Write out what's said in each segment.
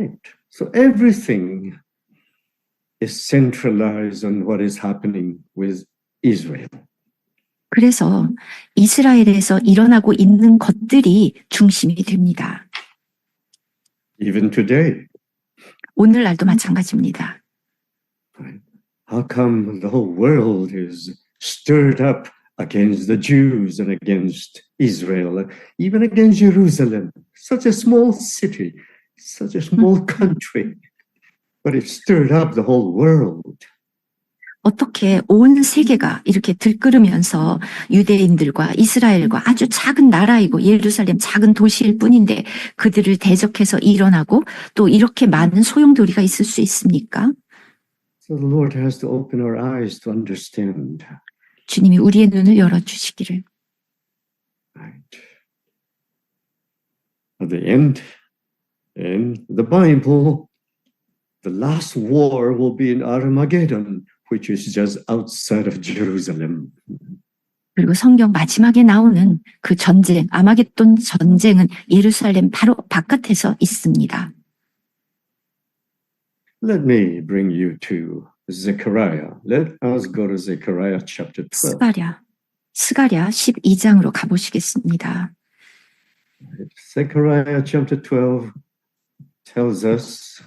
Right. So everything is centralized on what is happening with Israel. 그래서 이스라엘에서 일어나고 있는 것들이 중심이 됩니다. Even today. 오늘날도 마찬가지입니다. Right. How come the whole world is stirred up against the Jews and against Israel, even against Jerusalem? Such a small city, such a small country, but it stirred up the whole world. 어떻게 온 세계가 이렇게 들끓으면서 유대인들과 이스라엘과 아주 작은 나라이고 예루살렘 작은 도시일 뿐인데 그들을 대적해서 일어나고 또 이렇게 많은 소용돌이가 있을 수 있습니까? So the Lord has to open our eyes to understand. 주님이 우리의 눈을 열어주시기를. Right. At the end, in the Bible, the last war will be in Armageddon, which is just outside of Jerusalem. 그리고 성경 마지막에 나오는 그 전쟁, 아마겟돈 전쟁은 예루살렘 바로 바깥에서 있습니다. Let me bring you to Zechariah. Let us go to Zechariah chapter 12. 스가랴 12장으로 가보시겠습니다. Zechariah chapter 12 tells us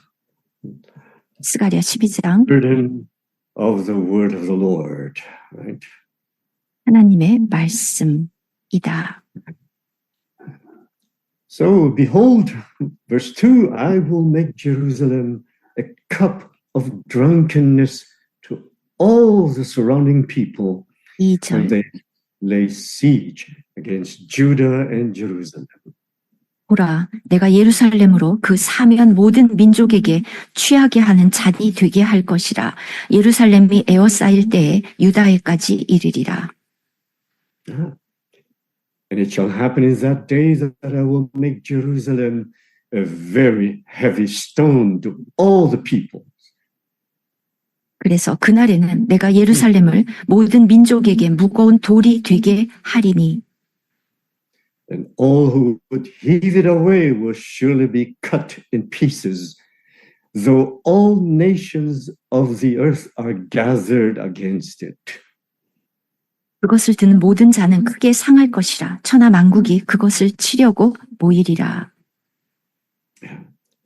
스가랴 12장 burden of the word of the Lord, right? 하나님의 말씀이다. So behold, verse 2, I will make Jerusalem a cup of drunkenness to all the surrounding people when 2절 they lay siege against Judah and Jerusalem. 보라, 내가 예루살렘으로 그 사면 모든 민족에게 취하게 하는 잔이 되게 할 것이라. 예루살렘이 에워싸일 때에 유다에까지 이르리라. And it shall happen in that day that I will make Jerusalem a very heavy stone to all the people. 그래서 그날에는 내가 예루살렘을 모든 민족에게 무거운 돌이 되게 하리니. And all who would heave it away will surely be cut in pieces, though all nations of the earth are gathered against it. 그것을 드는 모든 자는 크게 상할 것이라. 천하 만국이 그것을 치려고 모이리라.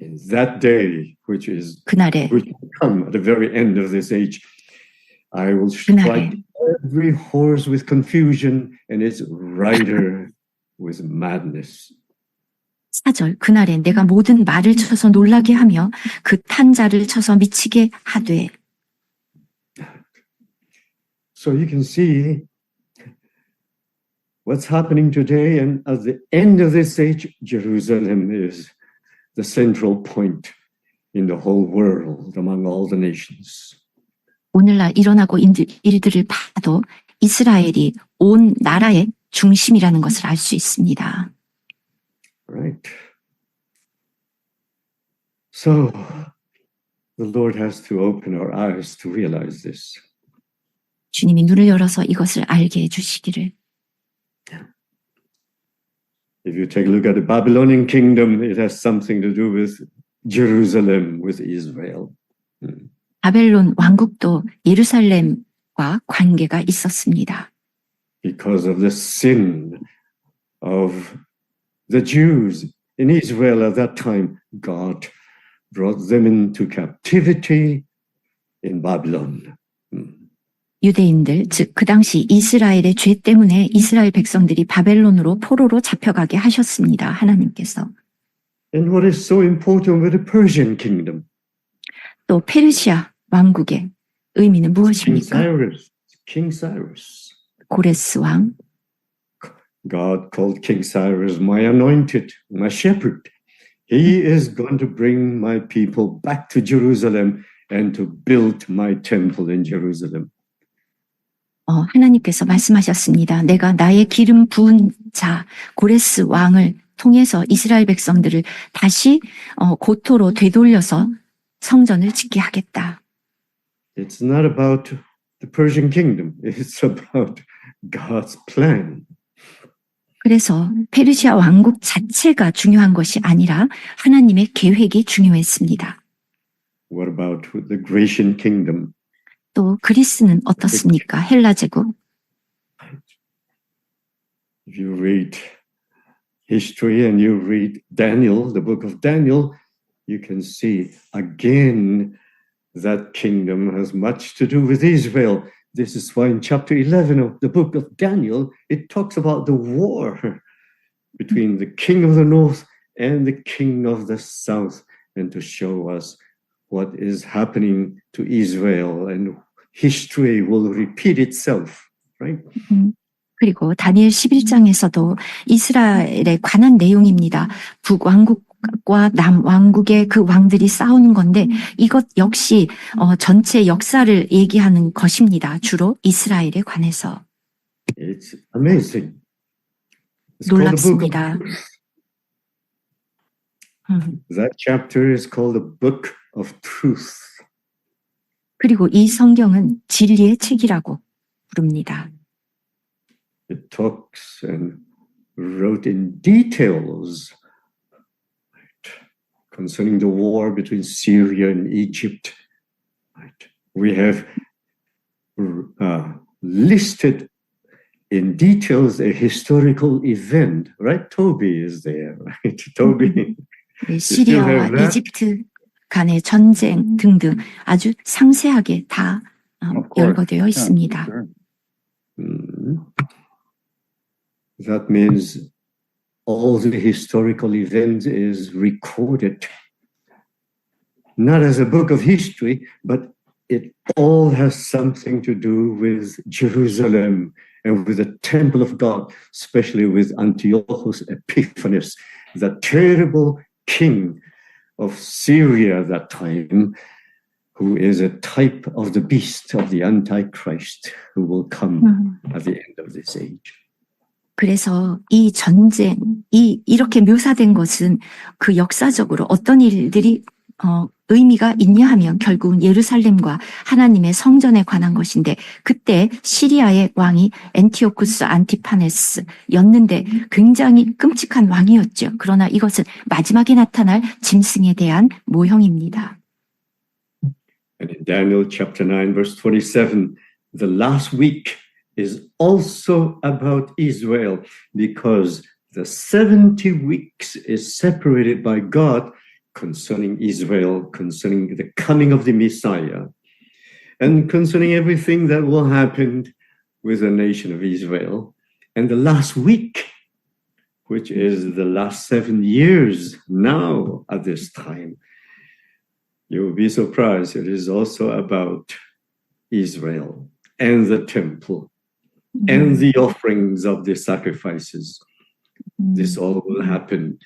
In that day, which will come at the very end of this age, I will strike every horse with confusion and its rider with madness. 4절 그날에 내가 모든 말을 쳐서 놀라게 하며 그 탄 자를 쳐서 미치게 하되. So you can see what's happening today, and at the end of this age, Jerusalem is the central point in the whole world among all the nations. 오늘날 일어나고 있는 일들을 봐도 이스라엘이 온 나라의 중심이라는 것을 알 수 있습니다. Right. So the Lord has to open our eyes to realize this. 주님이 눈을 열어서 이것을 알게 해주시기를. If you take a look at the Babylonian kingdom, it has something to do with Jerusalem, with Israel. 바벨론 왕국도 예루살렘과 관계가 있었습니다. Because of the sin of the Jews in Israel at that time, God brought them into captivity in Babylon. 유대인들, 즉 그 당시 이스라엘의 죄 때문에 이스라엘 백성들이 바벨론으로 포로로 잡혀가게 하셨습니다. 하나님께서. And what is so important with the Persian kingdom? 또 페르시아 왕국의 의미는 무엇입니까? King Cyrus. 고레스 왕. God called King Cyrus my anointed, my shepherd. He is going to bring my people back to Jerusalem and to build my temple in Jerusalem. 하나님께서 말씀하셨습니다. 내가 나의 기름 부은 자 고레스 왕을 통해서 이스라엘 백성들을 다시 고토로 되돌려서 성전을 짓게 하겠다. It's not about the Persian kingdom. It's about God's plan. 그래서 페르시아 왕국 자체가 중요한 것이 아니라 하나님의 계획이 중요했습니다. What about the Grecian kingdom? 또 그리스는 어떻습니까? 헬라 제국. If you read history and you read Daniel, the book of Daniel, you can see again that kingdom has much to do with Israel. This is why in chapter 11 of the book of Daniel, it talks about the war between the king of the north and the king of the south, and to show us what is happening to Israel, and history will repeat itself, right? 그리고 다니엘 11장에서도 이스라엘에 관한 내용입니다. 북왕국과 남왕국의 그 왕들이 싸우는 건데 이것 역시 전체 역사를 얘기하는 것입니다. 주로 이스라엘에 관해서. It's amazing. It's called the book of 놀랍습니다. That chapter is called the book of truth. 그리고 이 성경은 진리의 책이라고 부릅니다. It talks and wrote in details concerning the war between Syria and Egypt. We have listed in details a historical event, right? Toby is there, right? Toby. 네, 시리아와 이집트 간의 전쟁 등등 아주 상세하게 다 열거되어 있습니다. That means all the historical events is recorded, not as a book of history, but it all has something to do with Jerusalem and with the temple of God, especially with Antiochus Epiphanes, the terrible king of Syria at that time, who is a type of the beast of the Antichrist who will come at the end of this age. 그래서 이 전쟁, 이렇게 묘사된 것은 그 역사적으로 어떤 일들이 의미가 있냐 하면 결국은 예루살렘과 하나님의 성전에 관한 것인데 그때 시리아의 왕이 엔티오쿠스 안티파네스였는데 굉장히 끔찍한 왕이었죠. 그러나 이것은 마지막에 나타날 짐승에 대한 모형입니다. And in Daniel chapter 9 verse 27, the last week is also about Israel because the 70 weeks is separated by God concerning Israel, concerning the coming of the Messiah, and concerning everything that will happen with the nation of Israel. And the last week, which is the last 7 years now at this time, you will be surprised. It is also about Israel and the temple and the offerings of the sacrifices. This all will happen.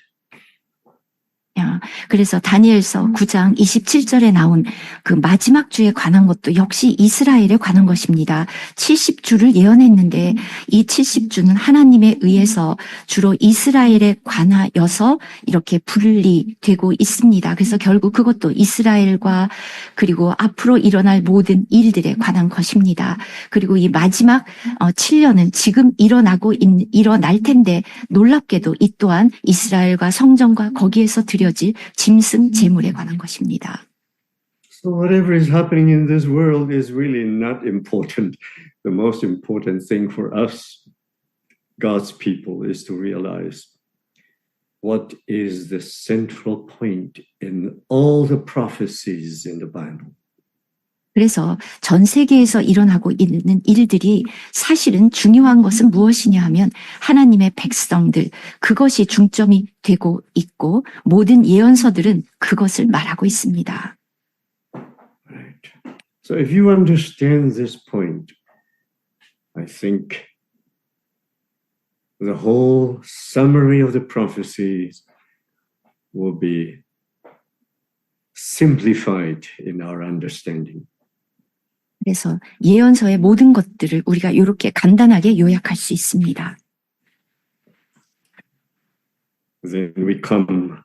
그래서 다니엘서 9장 27절에 나온 그 마지막 주에 관한 것도 역시 이스라엘에 관한 것입니다. 70주를 예언했는데 이 70주는 하나님에 의해서 주로 이스라엘에 관하여서 이렇게 분리되고 있습니다. 그래서 결국 그것도 이스라엘과 그리고 앞으로 일어날 모든 일들에 관한 것입니다. 그리고 이 마지막 7년은 지금 일어날 텐데 놀랍게도 이 또한 이스라엘과 성전과 거기에서 드려질 짐승 제물에 관한 것입니다. So whatever is happening in this world is really not important. The most important thing for us, God's people, is to realize what is the central point in all the prophecies in the Bible. 그래서 전 세계에서 일어나고 있는 일들이 사실은 중요한 것은 무엇이냐 하면 하나님의 백성들, 그것이 중점이 되고 있고 모든 예언서들은 그것을 말하고 있습니다. Right. So if you understand this point, I think the whole summary of the prophecies will be simplified in our understanding. 그래서 예언서의 모든 것들을 우리가 이렇게 간단하게 요약할 수 있습니다. Then we come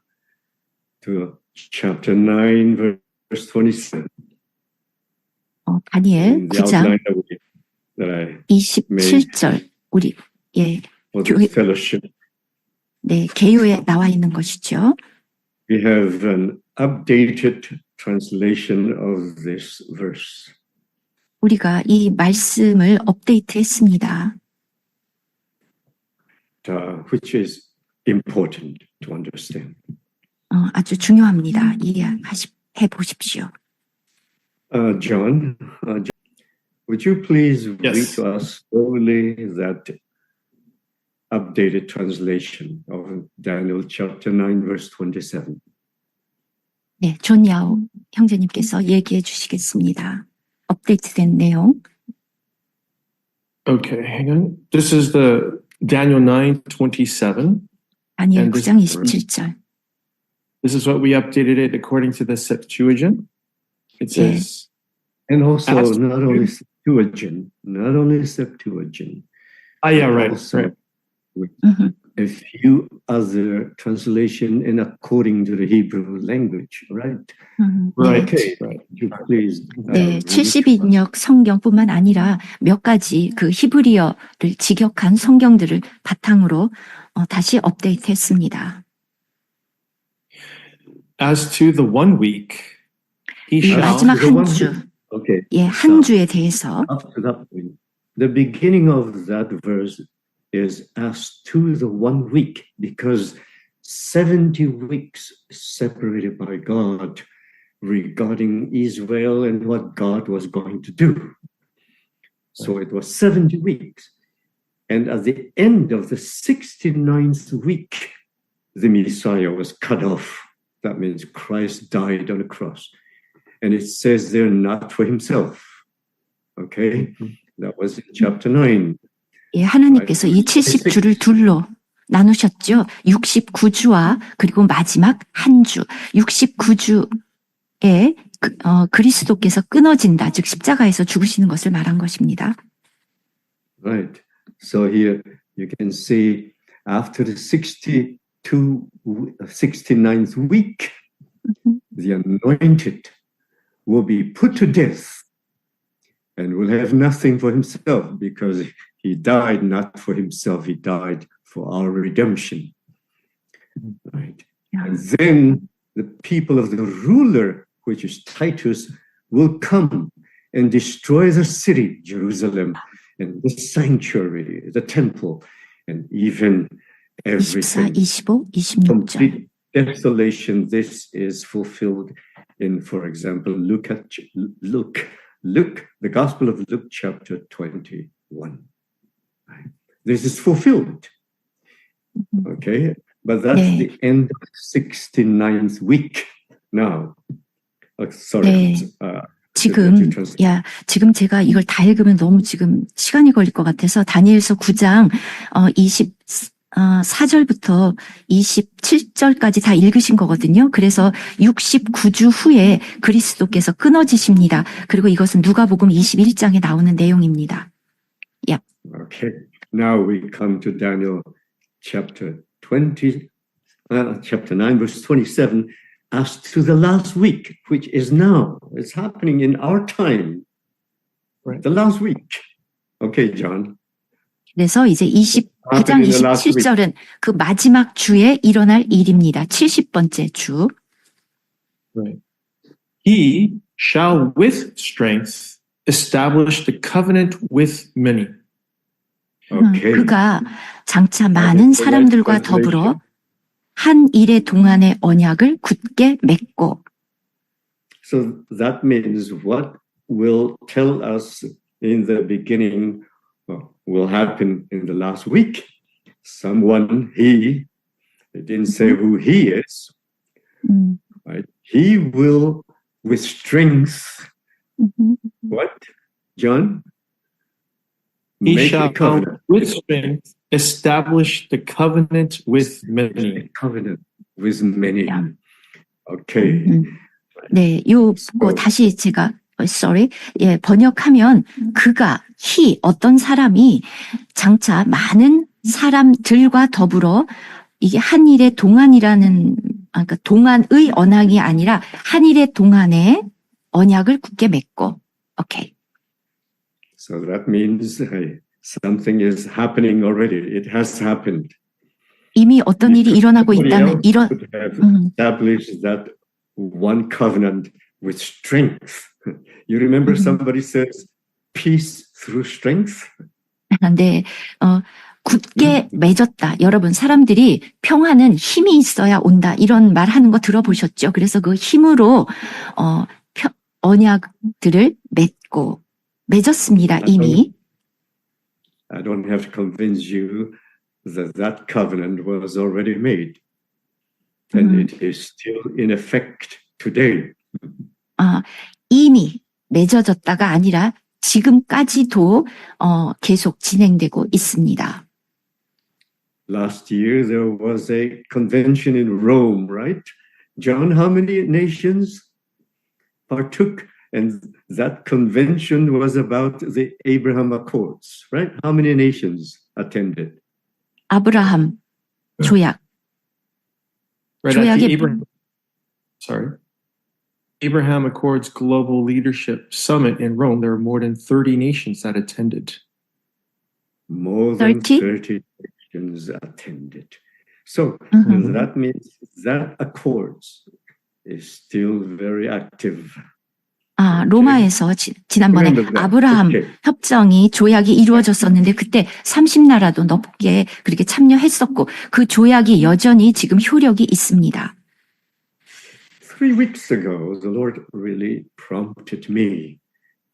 to chapter 9, verse 27. 다니엘 9장 that I 27절 우리 or the 교회- fellowship. 네, 개요에 나와 있는 것이죠. We have an updated translation of this verse. 우리가 이 말씀을 업데이트했습니다. Which is important to understand. 아주 중요합니다. 이해해 보십시오. John, would you please read Yes. to us slowly that updated translation of Daniel chapter 9, verse 27? 네, 존 야오 형제님께서 얘기해 주시겠습니다. 업데이트된 내용. Okay, hang on. This is the Daniel 9:27. 다니엘 And this 9장 verse. 27절. This is what we updated it according to the Septuagint. It says, And also As- not only Septuagint, yeah, but right, also right. 음흠. a few other translation in according to the Hebrew language, right? Right, Okay. right. Would you please, 네, read it? 72인역 성경뿐만 아니라 몇 가지 그 히브리어를 직역한 성경들을 바탕으로 다시 업데이트했습니다. As to the 1 week, he 이 shall. 마지막 the 한 one 주, Okay. 예, 한 주에 대해서 Up to that point. The beginning of that verse is as to the 1 week, because 70 weeks separated by God regarding Israel and what God was going to do. So it was 70 weeks. And at the end of the 69th week, the Messiah was cut off. That means Christ died on the cross. And it says there, not for himself. Okay? That was in chapter 9. 예, 하나님께서 이 70주를 둘로 나누셨죠. 69주와 그리고 마지막 한 주. 69주에 그리스도께서 끊어진다. 즉 십자가에서 죽으시는 것을 말한 것입니다. Right. So here you can see after the 69th week, the anointed will be put to death and will have nothing for himself because he died not for himself, he died for our redemption. Right. And then the people of the ruler, which is Titus, will come and destroy the city, Jerusalem, and the sanctuary, the temple, and even 24, everything. 25, 26절. Complete desolation. This is fulfilled in, for example, Luke, the Gospel of Luke, chapter 21. Right. This is fulfilled. Okay, but that's 네. the end of 69th week. Now, sorry. 네. 지금 제가 이걸 다 읽으면 너무 지금 시간이 걸릴 것 같아서 다니엘서 9장 24절부터 27절까지 다 읽으신 거거든요. 그래서 69주 후에 그리스도께서 끊어지십니다. 그리고 이것은 누가복음 21장에 나오는 내용입니다. Okay, now we come to Daniel chapter 9, verse 27. As to the last week, which is now, it's happening in our time. Right. The last week. Okay, John. 그래서 이제 29장 27절은 그 마지막 주에 일어날 일입니다. 70번째 주. Right. He shall with strength establish the covenant with many. Okay. 그가 장차 많은 사람들과 더불어 한 일의 동안의 언약을 굳게 맺고. So that means what will tell us in the beginning will happen in the last week. Someone, it didn't say who he is, right? He will with strength, what, John? He Make shall a covenant. with strength establish the covenant with many. A covenant with many. Yeah. Okay. 네, 요거 다시 제가 번역하면 그가 어떤 사람이 장차 많은 사람들과 더불어 이게 한 일의 동안이라는 그러니까 동안의 언약이 아니라 한 일의 동안의 언약을 굳게 맺고. 오케이. So that means something is happening already. It has happened. 이미 어떤 일이 일어나고 Nobody 있다는 else 이런 could have 음, established that one covenant with strength. You remember somebody says peace through strength? 네, 굳게 맺었다. 여러분, 사람들이 평화는 힘이 있어야 온다. 이런 말 하는 거 들어보셨죠? 그래서 그 힘으로, 언약들을 맺었습니다. 이미. I don't have to convince you that that covenant was already made. And it is still in effect today. 이미 맺어졌다가 아니라 지금까지도, 계속 진행되고 있습니다. Last year, there was a convention in Rome, right? John, how many nations partook? And that convention was about the Abraham Accords, right? How many nations attended? 아브라함 조약. Right at the 조약의 Abraham Accords Global Leadership Summit in Rome, there were more than 30 nations that attended. More than 30? 30 nations attended. So that means that Accords is still very active. 로마에서 지난번에 Remember that. 아브라함 Okay. 협정이 조약이 이루어졌었는데 그때 30나라도 넘게 그렇게 참여했었고 그 조약이 여전히 지금 효력이 있습니다. 3 weeks ago, the Lord really prompted me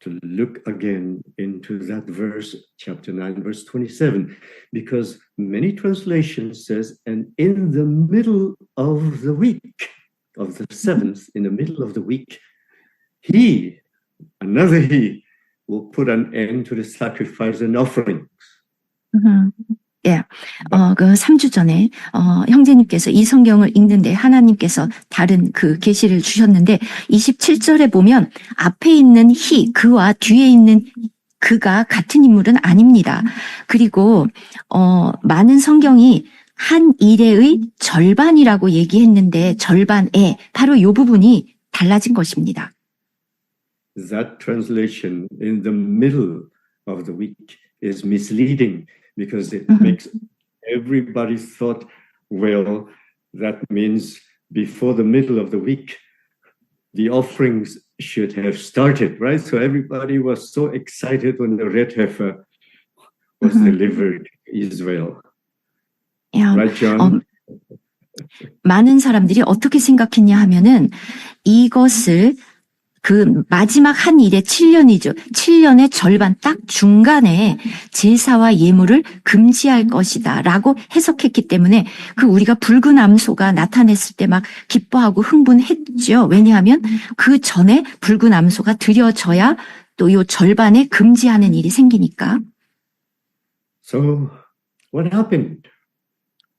to look again into that verse, chapter 9, verse 27, because many translations says, and in the middle of the week, of the 7th, in the middle of the week, another he, will put an end to the sacrifice and offerings. 예, 그 3주 전에, 형제님께서 이 성경을 읽는데 하나님께서 다른 그 계시를 주셨는데 27절에 보면 앞에 있는 그와 뒤에 있는 그가 같은 인물은 아닙니다. 그리고, 많은 성경이 한 일의 절반이라고 얘기했는데 절반에 바로 이 부분이 달라진 것입니다. That translation in the middle of the week is misleading because it makes everybody thought, well, that means before the middle of the week, the offerings should have started, right? So everybody was so excited when the red heifer was delivered to Israel. Right, John? 많은 사람들이 어떻게 생각했냐 하면은 이것을 그 마지막 한 일의 7년이죠. 7년의 절반 딱 중간에 제사와 예물을 금지할 것이다 라고 해석했기 때문에 그 우리가 붉은 암소가 나타냈을 때 막 기뻐하고 흥분했죠. 왜냐하면 그 전에 붉은 암소가 드려져야 또 요 절반에 금지하는 일이 생기니까. So what happened?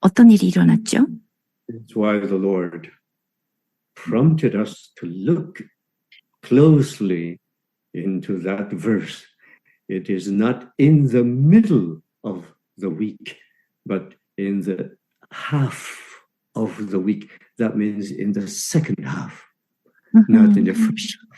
어떤 일이 일어났죠? That's why the Lord prompted us to look closely into that verse. It is not in the middle of the week, but in the half of the week. That means in the second half, not in the first half.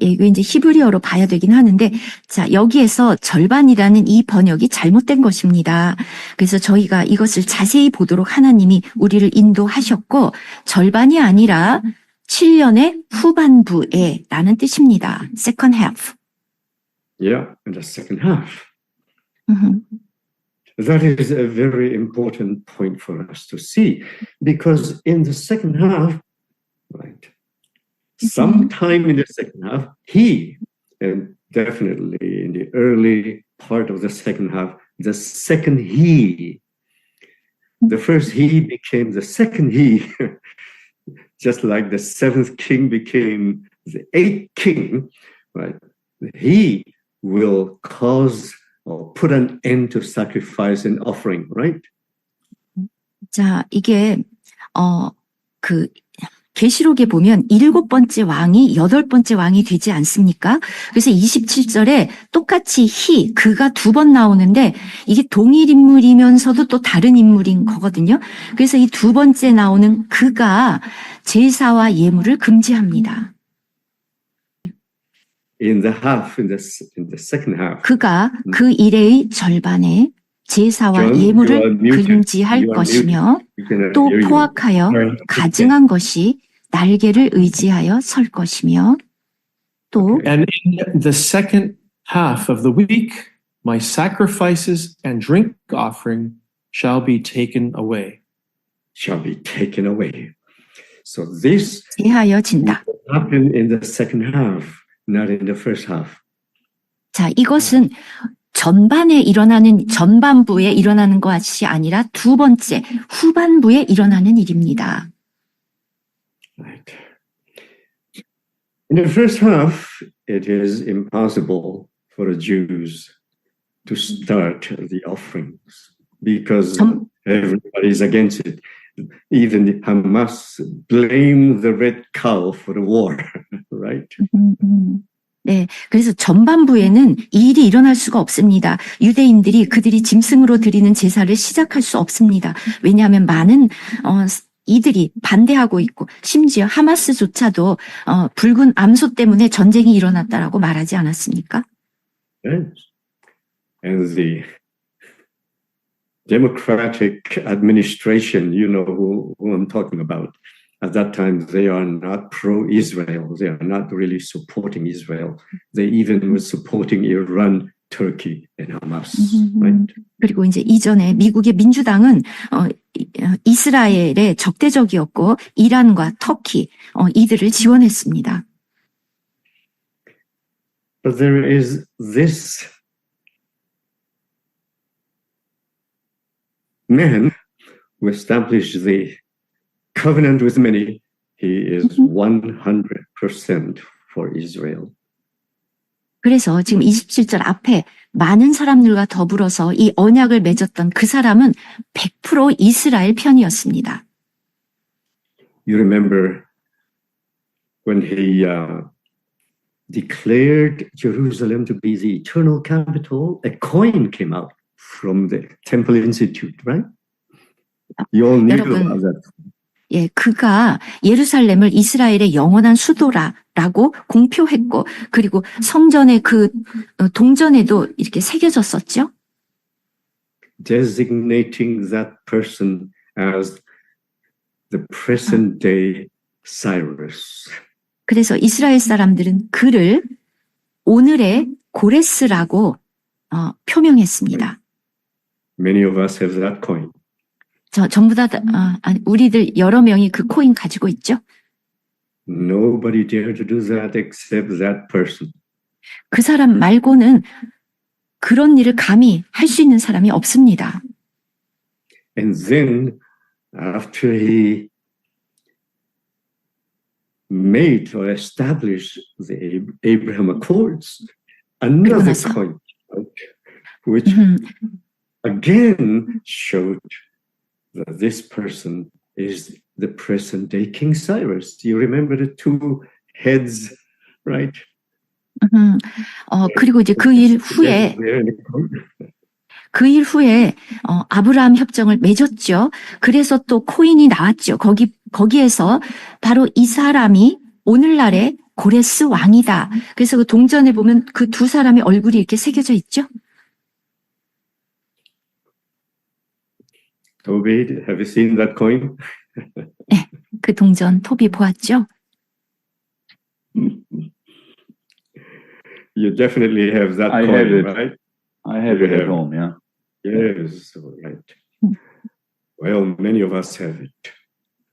예, 이거 이제 히브리어로 봐야 되긴 하는데, 자, 여기에서 절반이라는 이 번역이 잘못된 것입니다. 그래서 저희가 이것을 자세히 보도록 하나님이 우리를 인도하셨고, 절반이 아니라 7년의 후반부에 라는 뜻입니다. Second half. Yeah, in the second half. That is a very important point for us to see, because in the second half, right, sometime in the second half, and definitely in the early part of the second half, the second the first became the second just like the seventh king became the eighth king, right? He will cause or put an end to sacrifice and offering, right? 자, 이게, 계시록에 보면 7번째 왕이 8번째 왕이 되지 않습니까? 그래서 27절에 똑같이 그가 2번 나오는데 이게 동일 인물이면서도 또 다른 인물인 거거든요. 그래서 이 2번째 나오는 그가 제사와 예물을 금지합니다. in the second half. 그가 그 일의 절반에 제사와 John, you are 예물을 muted. 금지할 You are 것이며 We cannot 또 hear you. 포악하여 가증한 것이 날개를 의지하여 설 것이며 또 And in the second half of the week, my sacrifices and drink offering shall be taken away. Shall be taken away. So this 제하여진다. happened in the second half, not in the first half. 자, 이것은 전반부에 일어나는 것이 아니라 두 번째, 후반부에 일어나는 일입니다. Right. In the first half, it is impossible for the Jews to start the offerings because everybody is against it. Even Hamas blamed the red cow for the war, right? 네, 그래서 전반부에는 이 일이 일어날 수가 없습니다. 유대인들이 그들이 짐승으로 드리는 제사를 시작할 수 없습니다. 왜냐하면 많은 이들이 반대하고 있고 심지어 하마스조차도 붉은 암소 때문에 전쟁이 일어났다라고 말하지 않았습니까? Yes. And the Democratic administration, you know who I'm talking about. At that time, they are not pro-Israel. They are not really supporting Israel. They even were supporting Iran, Turkey, and Hamas. Right? 그리고 이제 이전에 미국의 민주당은 이스라엘에 적대적이었고 이란과 터키 이들을 지원했습니다. But there is this man who established the covenant with many. He is 100% for Israel. 그래서 지금 27절 앞에 많은 사람들과 더불어서 이 언약을 맺었던 그 사람은 100% 이스라엘 편이었습니다. You remember when he declared Jerusalem to be the eternal capital, a coin came out from the Temple Institute, right? You all knew about that. 예, 그가 예루살렘을 이스라엘의 영원한 수도라고 공표했고, 그리고 성전의 그 동전에도 이렇게 새겨졌었죠. Designating that person as the present day Cyrus. 그래서 이스라엘 사람들은 그를 오늘의 고레스라고 표명했습니다. Many of us have that coin. 전부 다 우리들 여러 명이 그 코인 가지고 있죠. Nobody dare to do that except that person. 그 사람 말고는 그런 일을 감히 할 수 있는 사람이 없습니다. And then after he made or established the Abraham Accords, another coin, which again showed that this person is the present day King Cyrus. Do you remember the two heads, right? 그리고 이제 그 일 후에 아브라함 협정을 맺었죠. 그래서 또 코인이 나왔죠. 거기에서 바로 이 사람이 오늘날의 고레스 왕이다. 그래서 그 동전에 보면 그 두 사람의 얼굴이 이렇게 새겨져 있죠. Toby, have you seen that coin? 네, 그 동전 토비 보았죠? You definitely have that I coin, have it. right? I have it at home, yeah. Yes, right. Well, many of us have it.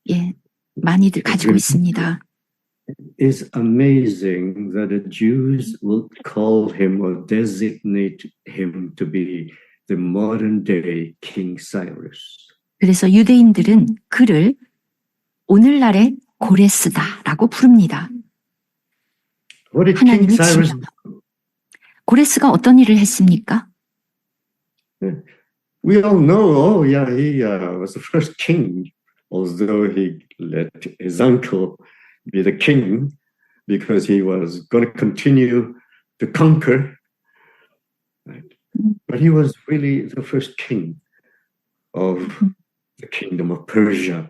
예, 많이들 가지고 있습니다. It's amazing that the Jews will call him or designate him to be the modern day King Cyrus. 그래서 유대인들은 그를 오늘날의 고레스다라고 부릅니다. What did King 하나님이 Cyrus 지명. 고레스가 어떤 일을 했습니까? We all know, he was the first king, although he let his uncle be the king because he was going to continue to conquer. Right? But he was really the first king of the kingdom of Persia.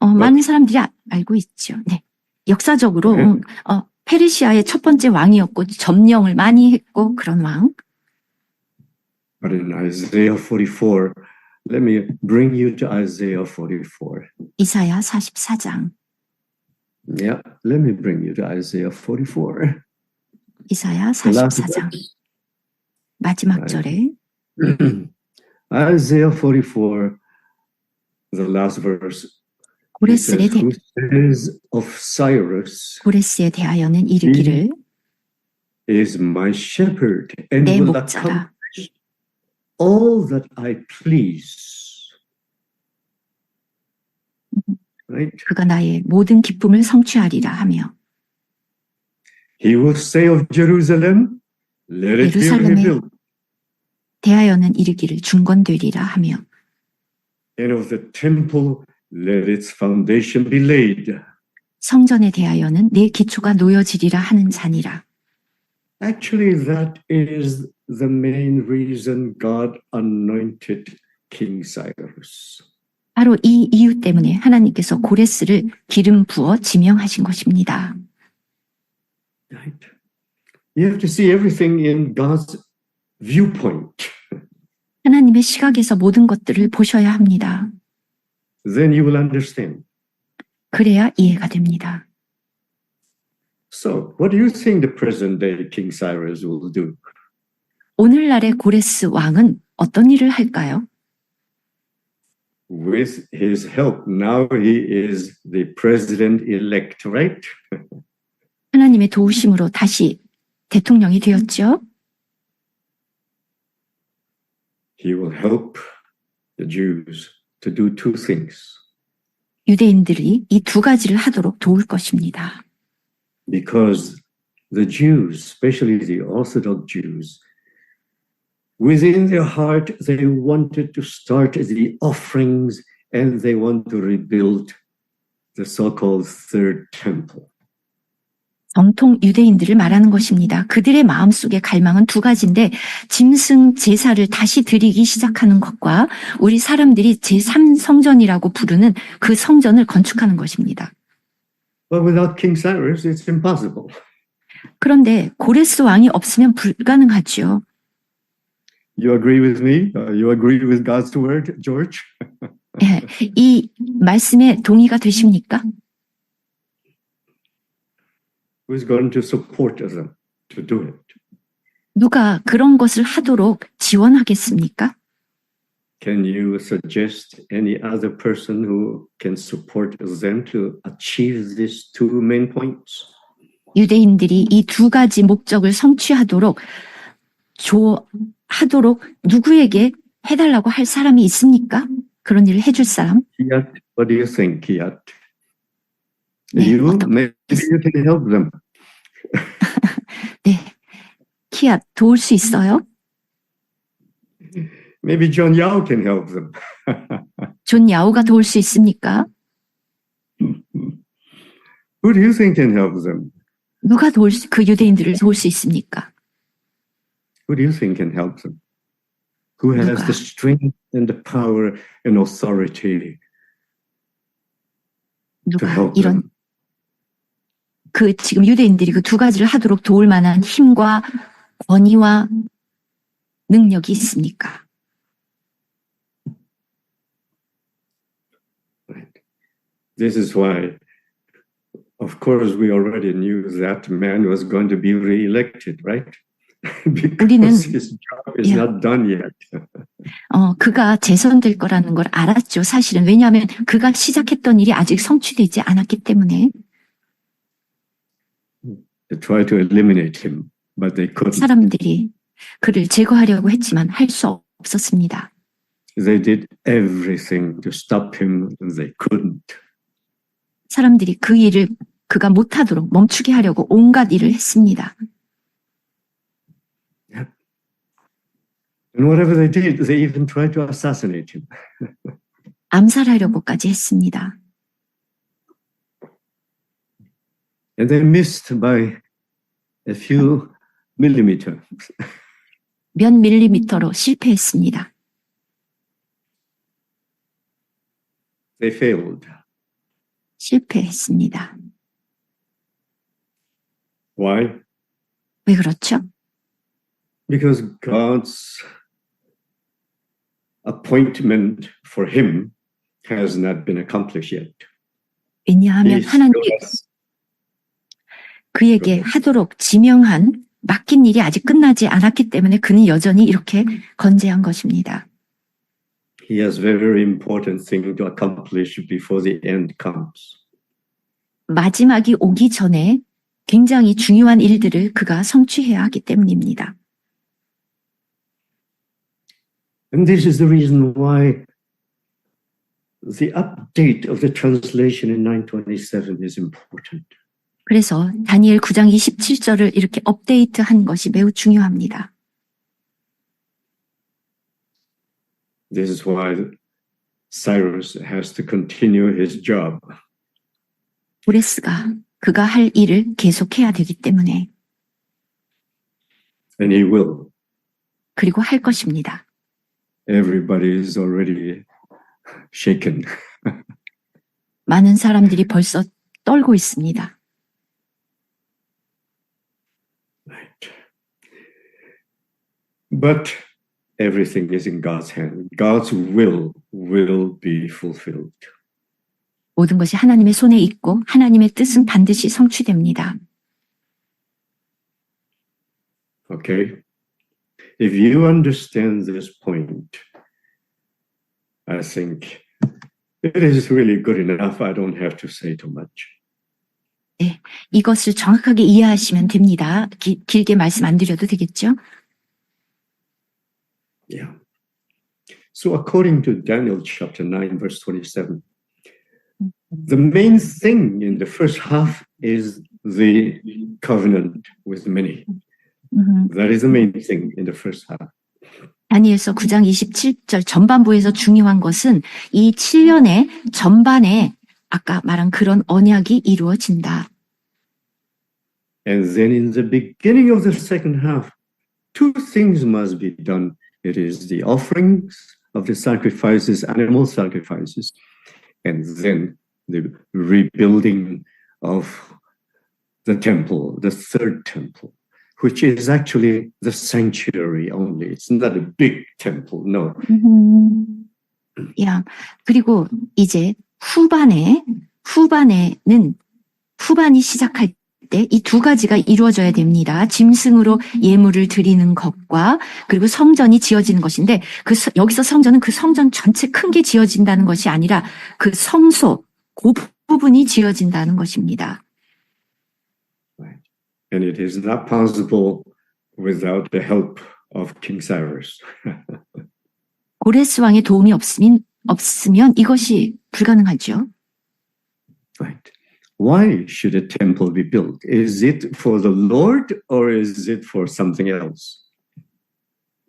많은 사람들이 알고 있죠. 네. 역사적으로 페르시아의 첫 번째 왕이었고 점령을 많이 했고 그런 왕. But in Isaiah 44, let me bring you to Isaiah 44. 이사야 44장. Yeah, let me bring you to Isaiah 44. 이사야 The last 44장. verse. 마지막 절에 Isaiah 44, the last verse. It 고레스에, says, Who says of Cyrus 고레스에 대하여는 이르기를 is my shepherd and 내 will 목자라. accomplish all that I please. Right? 그가 나의 모든 기쁨을 성취하리라 하며 He will say of Jerusalem, let it be 예루살렘에 rebuilt. 대하여는 이르기를 중건되리라 하며 And of the temple, let its foundation be laid. 성전에 대하여는 내 기초가 놓여지리라 하는 자니라. Actually, that is the main reason God anointed King Cyrus. 바로 이 이유 때문에 하나님께서 고레스를 기름 부어 지명하신 것입니다. Right? You have to see everything in God's viewpoint. 하나님의 시각에서 모든 것들을 보셔야 합니다. Then you will understand. 그래야 이해가 됩니다. So, what do you think the present day King Cyrus will do? 오늘날의 고레스 왕은 어떤 일을 할까요? With his help, now he is the president-elect, right? 하나님의 도우심으로 다시 대통령이 되었죠. He will help the Jews to do two things. 유대인들이 이 두 가지를 하도록 도울 것입니다. Because the Jews, especially the Orthodox Jews, within their heart, they wanted to start the offerings and they want to rebuild the so-called third temple. 정통 유대인들을 말하는 것입니다. 그들의 마음속의 갈망은 두 가지인데 짐승 제사를 다시 드리기 시작하는 것과 우리 사람들이 제3성전이라고 부르는 그 성전을 건축하는 것입니다. But without King Cyrus, it's impossible. 그런데 고레스 왕이 없으면 불가능하지요. You agree with me? You agree with God's word, George? 예, 이 말씀에 동의가 되십니까? Who's going to support them to do it? 누가 그런 것을 하도록 지원하겠습니까? Can you suggest any other person who can support them to achieve these two main points? 유대인들이 이 두 가지 목적을 성취하도록 하도록 누구에게 해달라고 할 사람이 있습니까? 그런 일을 해줄 사람? Kiat, what do you think, Kiat? 네, You, 어떻게 maybe you can help them. 네, 키아 도울 수 있어요? Maybe John Yao can help them. 존 야오가 도울 수 있습니까? Who do you think can help them? 누가 그 유대인들을 도울 수 있습니까? Who do you think can help them? Who has 누가? the strength and the power and authority to 누가 help 이런 them? 지금 유대인들이 그 두 가지를 하도록 도울 만한 힘과 권위와 능력이 있습니까? This is why, of course, we already knew that man was going to be re-elected, right? Because his job is not done yet. 그가 재선될 거라는 걸 알았죠. 사실은 왜냐하면 그가 시작했던 일이 아직 성취되지 않았기 때문에 To try to eliminate him, but they couldn't. 사람들이 그를 제거하려고 했지만 할 수 없었습니다. They did everything to stop him, and they couldn't. 사람들이 그 일을 그가 못하도록 멈추게 하려고 온갖 일을 했습니다. Yep. And whatever they did, they even tried to assassinate him. 암살하려고까지 했습니다. And they missed by a few millimeters. 몇 밀리미터로 실패했습니다. They failed. 실패했습니다. Why? 왜 그렇죠? Because God's appointment for him has not been accomplished yet. 왜냐하면 He still 하나님이 has- 그에게 하도록 지명한 맡긴 일이 아직 끝나지 않았기 때문에 그는 여전히 이렇게 건재한 것입니다. He has very important thing to accomplish before the end comes. 마지막이 오기 전에 굉장히 중요한 일들을 그가 성취해야 하기 때문입니다. And this is the reason why the update of the translation in 927 is important. 그래서 다니엘 9장 27절을 이렇게 업데이트한 것이 매우 중요합니다. This is why Cyrus has to continue his job. 고레스가 그가 할 일을 계속해야 되기 때문에 And he will. 그리고 할 것입니다. Everybody is already shaken. 많은 사람들이 벌써 떨고 있습니다. But everything is in God's hand. God's will be fulfilled. 모든 것이 하나님의 손에 있고 하나님의 뜻은 반드시 성취됩니다. Okay? If you understand this point, I think it is really good enough. I don't have to say too much. 이것을 정확하게 이해하시면 됩니다. 길게 말씀 안 드려도 되겠죠? Yeah. So according to Daniel chapter 9, verse 27, the main thing in the first half is the covenant with many. That is the main thing in the first half. 다니엘서 9장 27절 전반부에서 중요한 것은 이 7년의 전반에 아까 말한 그런 언약이 이루어진다. And then in the beginning of the second half, two things must be done. It is the offerings of the sacrifices, animal sacrifices, and then the rebuilding of the temple, the third temple, which is actually the sanctuary only. It's not a big temple, no. 야, 그리고 이제 후반이 시작할 때 이 두 가지가 이루어져야 됩니다. 짐승으로 예물을 드리는 것과 그리고 성전이 지어지는 것인데 여기서 성전은 그 성전 전체 큰 게 지어진다는 것이 아니라 그 성소 그 부분이 지어진다는 것입니다. And it is not possible without the help of King Cyrus. 고레스 왕의 도움이 없으면 이것이 불가능하죠. Right. Why should a temple be built? Is it for the Lord or is it for something else?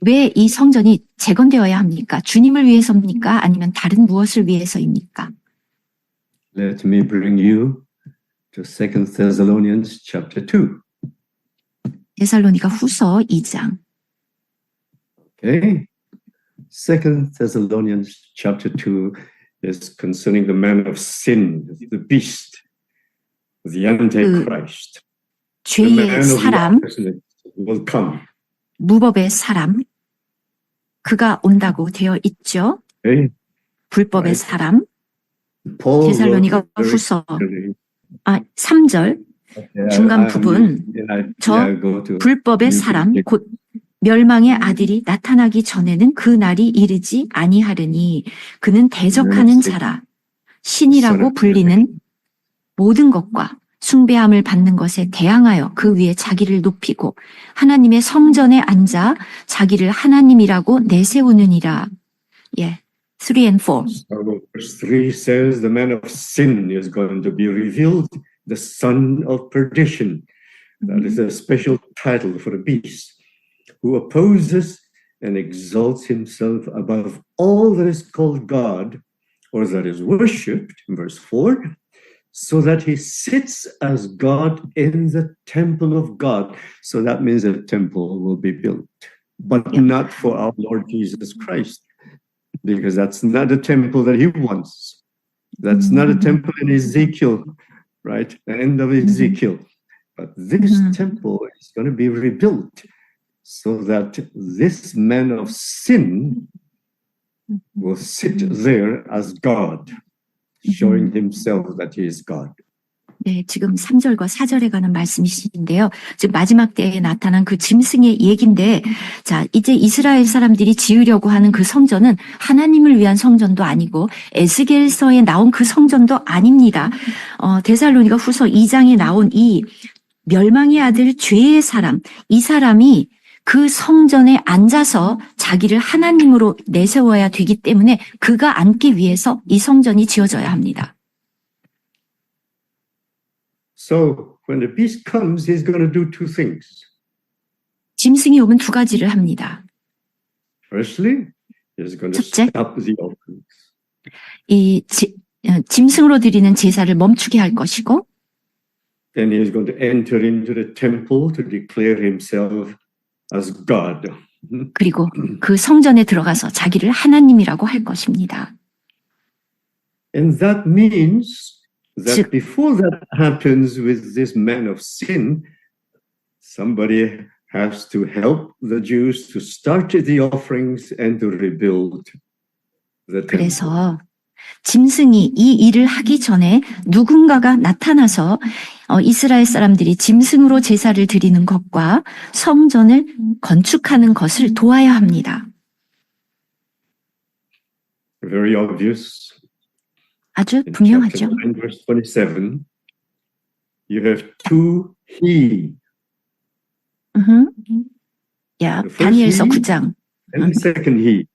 왜 이 성전이 재건되어야 합니까? 주님을 위해서입니까? 아니면 다른 무엇을 위해서입니까? Let me bring you to 2 Thessalonians chapter 2. 데살로니가 후서 2장. Okay. 2 Thessalonians chapter 2 is concerning the man of sin, the beast, the Antichrist. The man 죄의 of 사람, lawlessness will come. 무법의 사람, 그가 온다고 되어 있죠. Okay. 불법의 Right. 사람, Paul 데살로니가 wrote very 후서 clearly. 3절 중간 부분, 저 go to 불법의 사람 곧 멸망의 아들이 나타나기 전에는 그 날이 이르지 아니하르니 그는 대적하는 자라 신이라고 불리는 모든 것과 숭배함을 받는 것에 대항하여 그 위에 자기를 높이고 하나님의 성전에 앉아 자기를 하나님이라고 내세우느니라. 예, 3 and 4. So verse 3 says the man of sin is going to be revealed, the son of perdition. That is a special title for a beast who opposes and exalts himself above all that is called God or that is worshipped, in verse 4, so that he sits as God in the temple of God. So that means a temple will be built, but not for our Lord Jesus Christ, because that's not a temple that he wants. That's not a temple in Ezekiel, right? The end of Ezekiel. But this Mhm. temple is going to be rebuilt so that this man of sin will sit there as God, showing himself that he is God. 네, 지금 3절과 4절에 관한 말씀이신데요. 지금 마지막 때에 나타난 그 짐승의 얘기인데, 자, 이제 이스라엘 사람들이 지으려고 하는 그 성전은 하나님을 위한 성전도 아니고 에스겔서에 나온 그 성전도 아닙니다. 데살로니가 후서 2장에 나온 이 멸망의 아들 죄의 사람, 이 사람이 그 성전에 앉아서 자기를 하나님으로 내세워야 되기 때문에 그가 앉기 위해서 이 성전이 지어져야 합니다. So when the beast comes, he's going to do two things. 짐승이 오면 두 가지를 합니다. Firstly, he's going to 첫째, stop the offerings. 이 짐승으로 드리는 제사를 멈추게 할 것이고, Then he is going to enter into the temple to declare himself as God. 그리고 그 성전에 들어가서 자기를 하나님이라고 할 것입니다. And that means that 즉, before that happens with this man of sin, somebody has to help the Jews to start the offerings and to rebuild the temple. 그래서 짐승이 이 일을 하기 전에 누군가가 나타나서 이스라엘 사람들이 짐승으로 제사를 드리는 것과 성전을 건축하는 것을 도와야 합니다. Very obvious. 아주 In 분명하죠. chapter 9, verse 27, you have two he, 야, The first 다니엘서 he 9장. and the second he.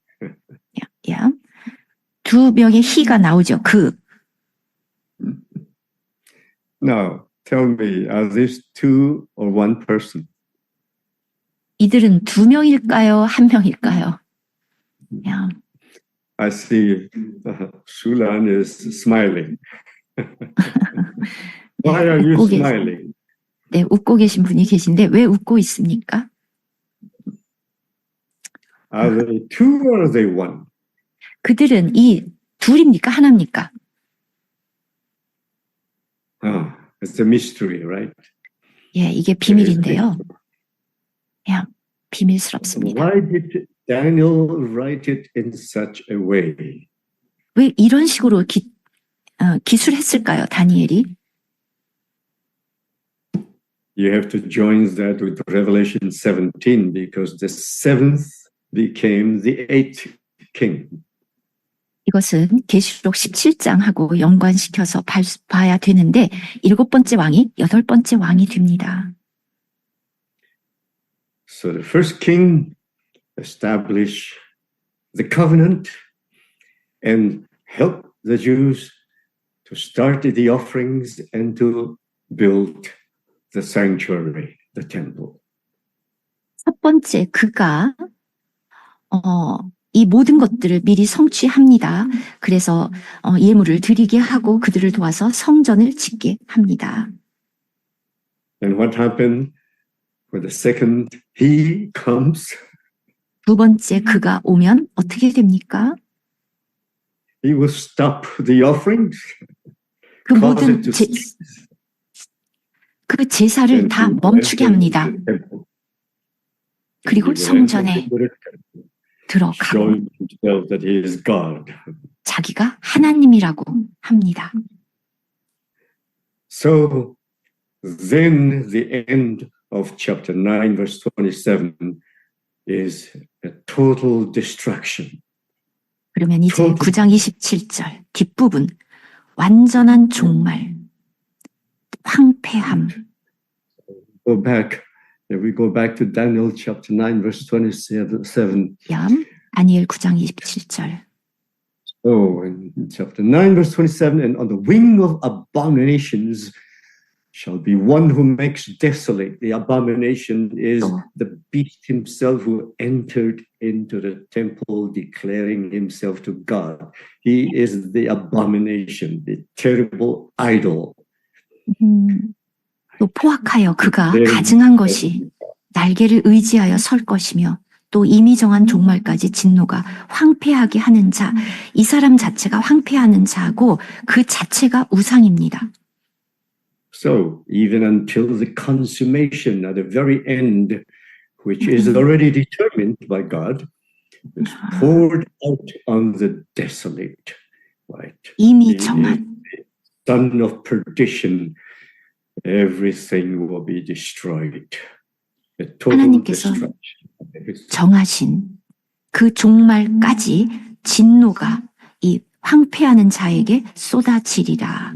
야. 두 명의 희가 나오죠. 그. Now, tell me, are these two or one person? 이들은 두 명일까요? 한 명일까요? 야. I see Shulan is smiling. Why are you 웃고 계세요. smiling? 네, 웃고 계신 분이 계신데 왜 웃고 있습니까? Are they two or are they one? 그들은 이 둘입니까? 하나입니까? It's a mystery, right? 예, 이게 비밀인데요. 야, 비밀스럽습니다. Why did Daniel write it in such a way? 왜 이런 식으로 기술했을까요, 다니엘이? You have to join that with Revelation 17 because the seventh became the eighth king. 이것은 계시록 17장하고 연관시켜서 봐야 되는데 일곱 번째 왕이 여덟 번째 왕이 됩니다. So the first king established the covenant and helped the Jews to start the offerings and to build the sanctuary, the temple. 첫 번째 그가 이 모든 것들을 미리 성취합니다. 그래서 예물을 드리게 하고 그들을 도와서 성전을 짓게 합니다. And what happened when the second he comes? 두 번째 그가 오면 어떻게 됩니까? He will stop the offerings, 그 cause 모든 it to cease, 그 제사를 and 다 he will 멈추게 enter 합니다. into the temple. 그리고 He will enter 성전에 into the temple, 들어가고 showing himself that he is God. 자기가 하나님이라고 합니다. So then the end of chapter 9, verse 27 is a total destruction. 그러면 이제 9장 27절 뒷부분 완전한 종말, 황폐함. Go back. If we go back to Daniel chapter 9, verse 27. 다니엘 9장 27절. Oh, in chapter 9, verse 27, and on the wing of abominations shall be one who makes desolate. The abomination is the beast himself who entered into the temple declaring himself to God. He is the abomination, the terrible idol. 또 포악하여 그가 가증한 것이 날개를 의지하여 설 것이며 또 이미 정한 종말까지 진노가 황폐하게 하는 자, 이 사람 자체가 황폐하는 자고 그 자체가 우상입니다. So even until the consummation at the very end, which is already determined by God, is poured out on the desolate, right? 이미 The 정한 son of perdition, everything will be destroyed. A total 하나님께서 destruction of everything. 정하신 그 종말까지 진노가 이 황폐하는 자에게 쏟아지리라.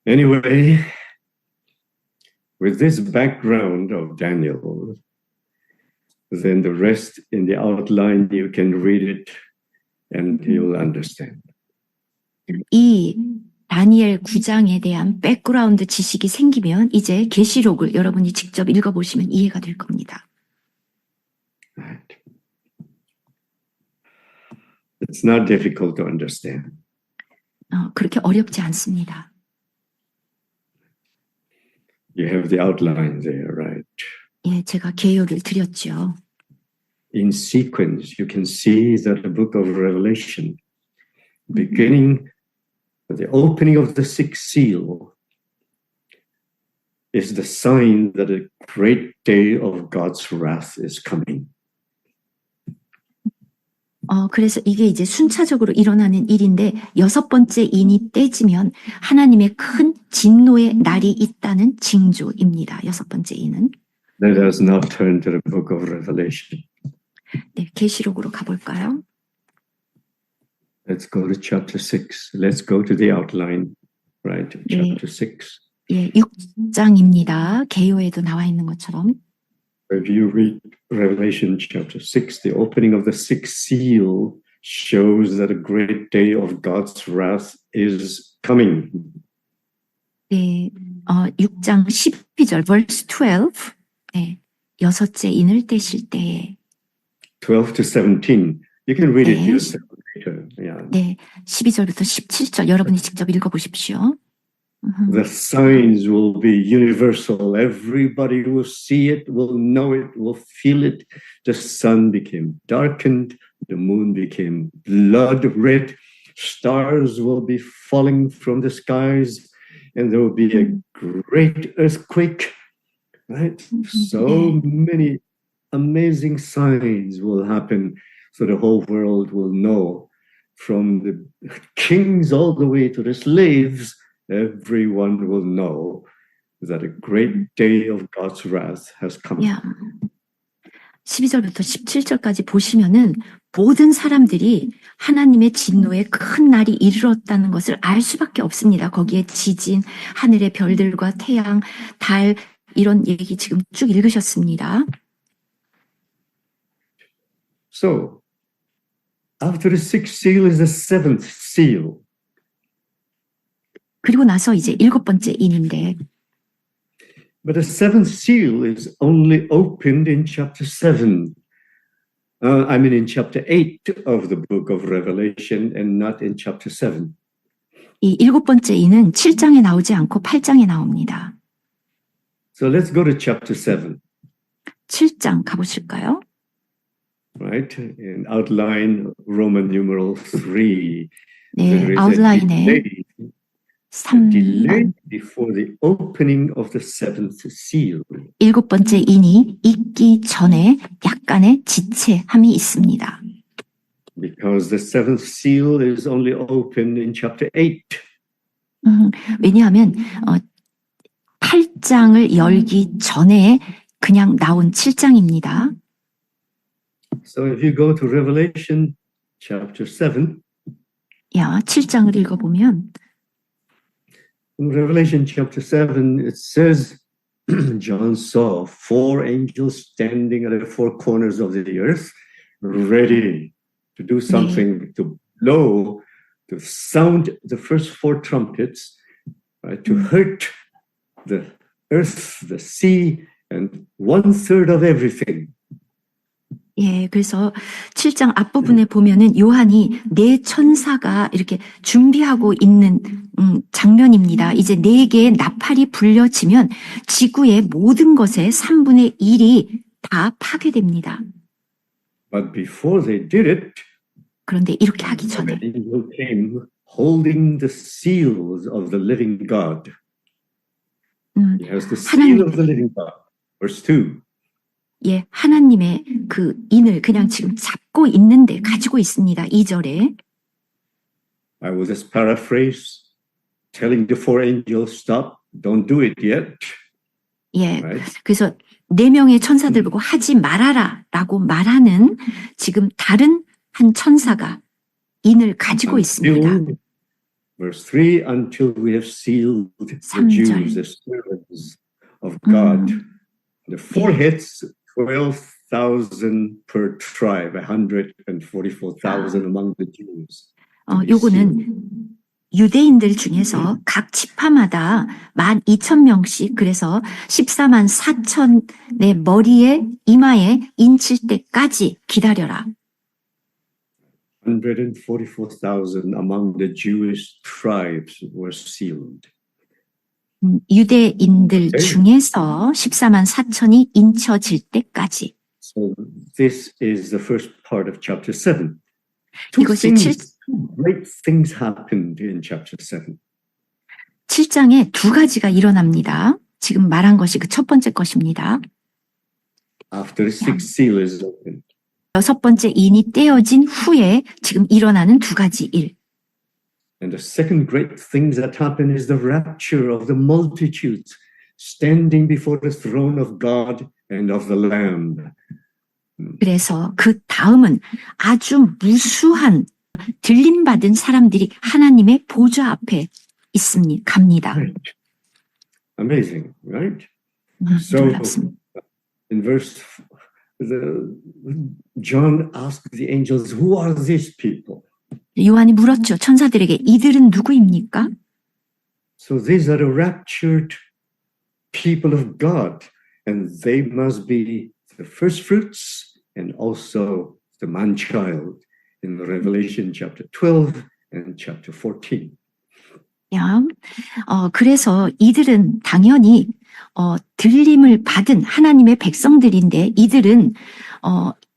Anyway, with this background of Daniel, then the rest in the outline, you can read it and you'll understand. 이 다니엘 9장에 대한 백그라운드 지식이 생기면 이제 계시록을 여러분이 직접 읽어보시면 이해가 될 겁니다. Right. It's not difficult to understand. 그렇게 어렵지 않습니다. You have the outline there, right? 예, 제가 개요를 드렸죠. In sequence, you can see that the book of Revelation, beginning with the opening of the sixth seal, is the sign that a great day of God's wrath is coming. 그래서 이게 이제 순차적으로 일어나는 일인데 여섯 번째 인이 떼지면 하나님의 큰 진노의 날이 있다는 징조입니다. 여섯 번째 인은. Let us now turn to the book of Revelation. 네, 계시록으로 가볼까요? Let's go to chapter 6. Let's go to the outline, right? Chapter 6. 예, 6장입니다. 개요에도 나와 있는 것처럼. If you read Revelation chapter 6, the opening of the sixth seal shows that a great day of God's wrath is coming. 네, 6장 12절, verse 12. 네, 여섯째 인을 떼실 때에. 12 to 17. You can read it 네. yourself later. Yeah. 네, 12절부터 17절 여러분이 직접 읽어보십시오. The signs will be universal. Everybody will see it, will know it, will feel it. The sun became darkened. The moon became blood red. Stars will be falling from the skies. And there will be a great earthquake. Right? So many amazing signs will happen. So the whole world will know, from the kings all the way to the slaves, everyone will know that a great day of God's wrath has come. 야, 12절부터 17절까지 보시면은 모든 사람들이 하나님의 진노의 큰 날이 이르렀다는 것을 알 수밖에 없습니다. 거기에 지진, 하늘의 별들과 태양, 달 이런 얘기 지금 쭉 읽으셨습니다. So, after the sixth seal is the seventh seal. 그리고 나서 이제 일곱 번째 인인데 But the seventh seal is only opened in chapter 7. In chapter 8 of the book of Revelation and not in chapter 7. 이 일곱 번째 인은 7장에 나오지 않고 8장에 나옵니다. So let's go to chapter 7. 7장 가보실까요? Right? In outline, Roman numeral 3. 네, 아웃라인에 delay 3번 before the opening of the seventh seal. 일곱 번째 인이 있기 전에 약간의 지체함이 있습니다. Because the seventh seal is only opened in chapter 8. 왜냐하면 8장을 열기 전에 그냥 나온 7장입니다. So if you go to Revelation chapter 7, 7장을 읽어보면 in Revelation chapter 7, it says, John saw 4 angels standing at the 4 corners of the earth, ready to do something, to blow, to sound the first 4 trumpets, right, to hurt the earth, the sea, and 1/3 of everything. 예, 그래서 7장 앞부분에 보면은 요한이 4 천사가 이렇게 준비하고 있는 장면입니다. 이제 4개의 나팔이 불려지면 지구의 모든 것의 3분의 1이 다 파괴됩니다. But before they did it, 그런데 이렇게 하기 An 전에 angel came holding the seals of the living God. He has the seal of the living God. Verse 2. 예, 하나님의 그 인을 그냥 지금 잡고 있는데 가지고 있습니다. 2절에 I will just paraphrase, telling the four angels, stop, don't do it yet. 예, Right? 그래서 4명의 천사들 보고 하지 말아라 라고 말하는 지금 다른 한 천사가 인을 가지고 있습니다. Until, verse 3, until we have sealed the 3절. Jews, the servants of God. The four heads, 12,000 per tribe, 144,000 among the Jews. 요거는 유대인들 중에서 각 지파마다 12,000명씩 그래서 14만 4천의 머리에 이마에 인칠 때까지 기다려라. 144,000 among the Jewish tribes were sealed. 유대인들 중에서 14만 4천이 인쳐질 때까지. So this is the first part of chapter 7. 이것이 Two great things happened in chapter 7. 7장에 두 가지가 일어납니다. 지금 말한 것이 그 첫 번째 것입니다. After the sixth seal is opened. 6번째 인이 떼어진 후에 지금 일어나는 두 가지 일. And the second great thing that happened is the rapture of the multitudes standing before the throne of God and of the Lamb. 그래서 그 다음은 아주 무수한 들림받은 사람들이 하나님의 보좌 앞에 있습니다. 갑니다. Right. Amazing, right? 놀랍습니다. In verse, John asked the angels, who are these people? 요한이 물었죠. 천사들에게 이들은 누구입니까? So these are the raptured people of God, and they must be the first fruits and also the man-child in Revelation chapter 12 and chapter 14. 그래서 이들은 당연히 들림을 받은 하나님의 백성들인데 이들은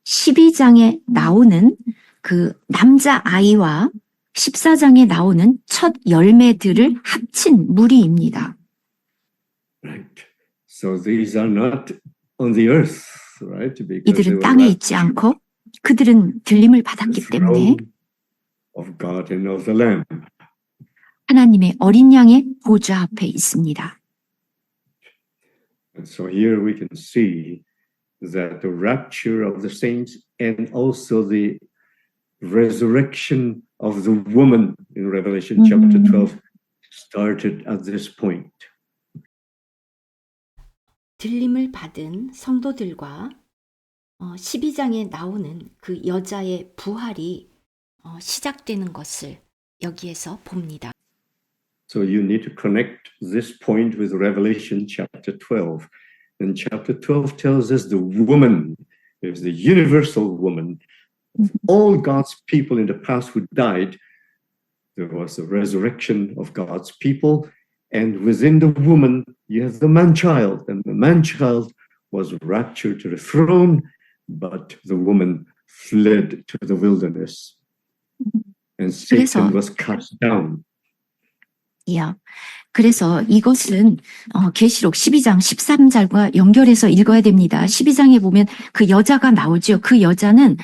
12장에 나오는 그 남자 아이와 14장에 나오는 첫 열매들을 합친 무리입니다. Right. So these are not on the earth, right? Because they 이들은 were 땅에 있지 않고 그들은 들림을 받았기 때문에 of God and of the Lamb. 하나님의 어린 양의 보좌 앞에 있습니다. And so here we can see that the rapture of the saints and also the resurrection of the woman in Revelation chapter 12 started at this point. 들림을 받은 성도들과 12장에 나오는 그 여자의 부활이 시작되는 것을 여기에서 봅니다. So you need to connect this point with Revelation chapter 12. And chapter 12 tells us the woman is the universal woman. All God's people in the past who died, there was a resurrection of God's people. And within the woman, you have the man-child. And the man-child was raptured to the throne, but the woman fled to the wilderness. And Satan was cast down. 그래서 이것은 계시록 12장 13절과 연결해서 읽어야 됩니다. 12장에 보면 그 여자가 나오죠. 그 여자는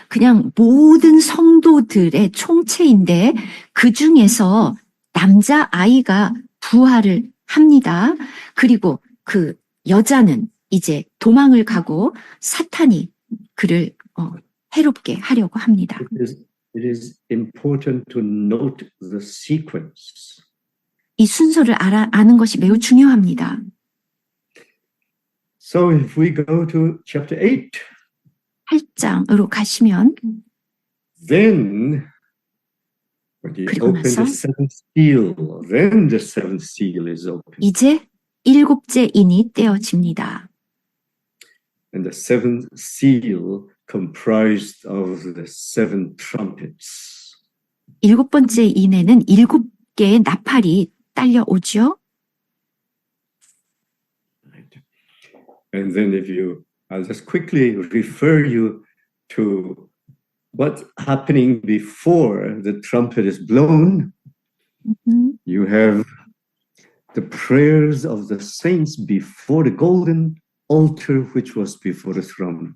그냥 모든 성도들의 총체인데 그 중에서 남자 아이가 부활을 합니다. 그리고 그 여자는 이제 도망을 가고 사탄이 그를 해롭게 하려고 합니다. It is important to note the sequence. 이 순서를 아는 것이 매우 중요합니다. So if we go to chapter 8, 8장으로 가시면 then when you open the seventh seal, then the seventh seal is opened. 이제 일곱째 인이 떼어집니다. And the seventh seal comprised of the seven trumpets. 일곱 번째 인에는 7개의 나팔이 딸려오죠. And then I'll just quickly refer you to what's happening before the trumpet is blown, you have the prayers of the saints before the golden altar, which was before the throne.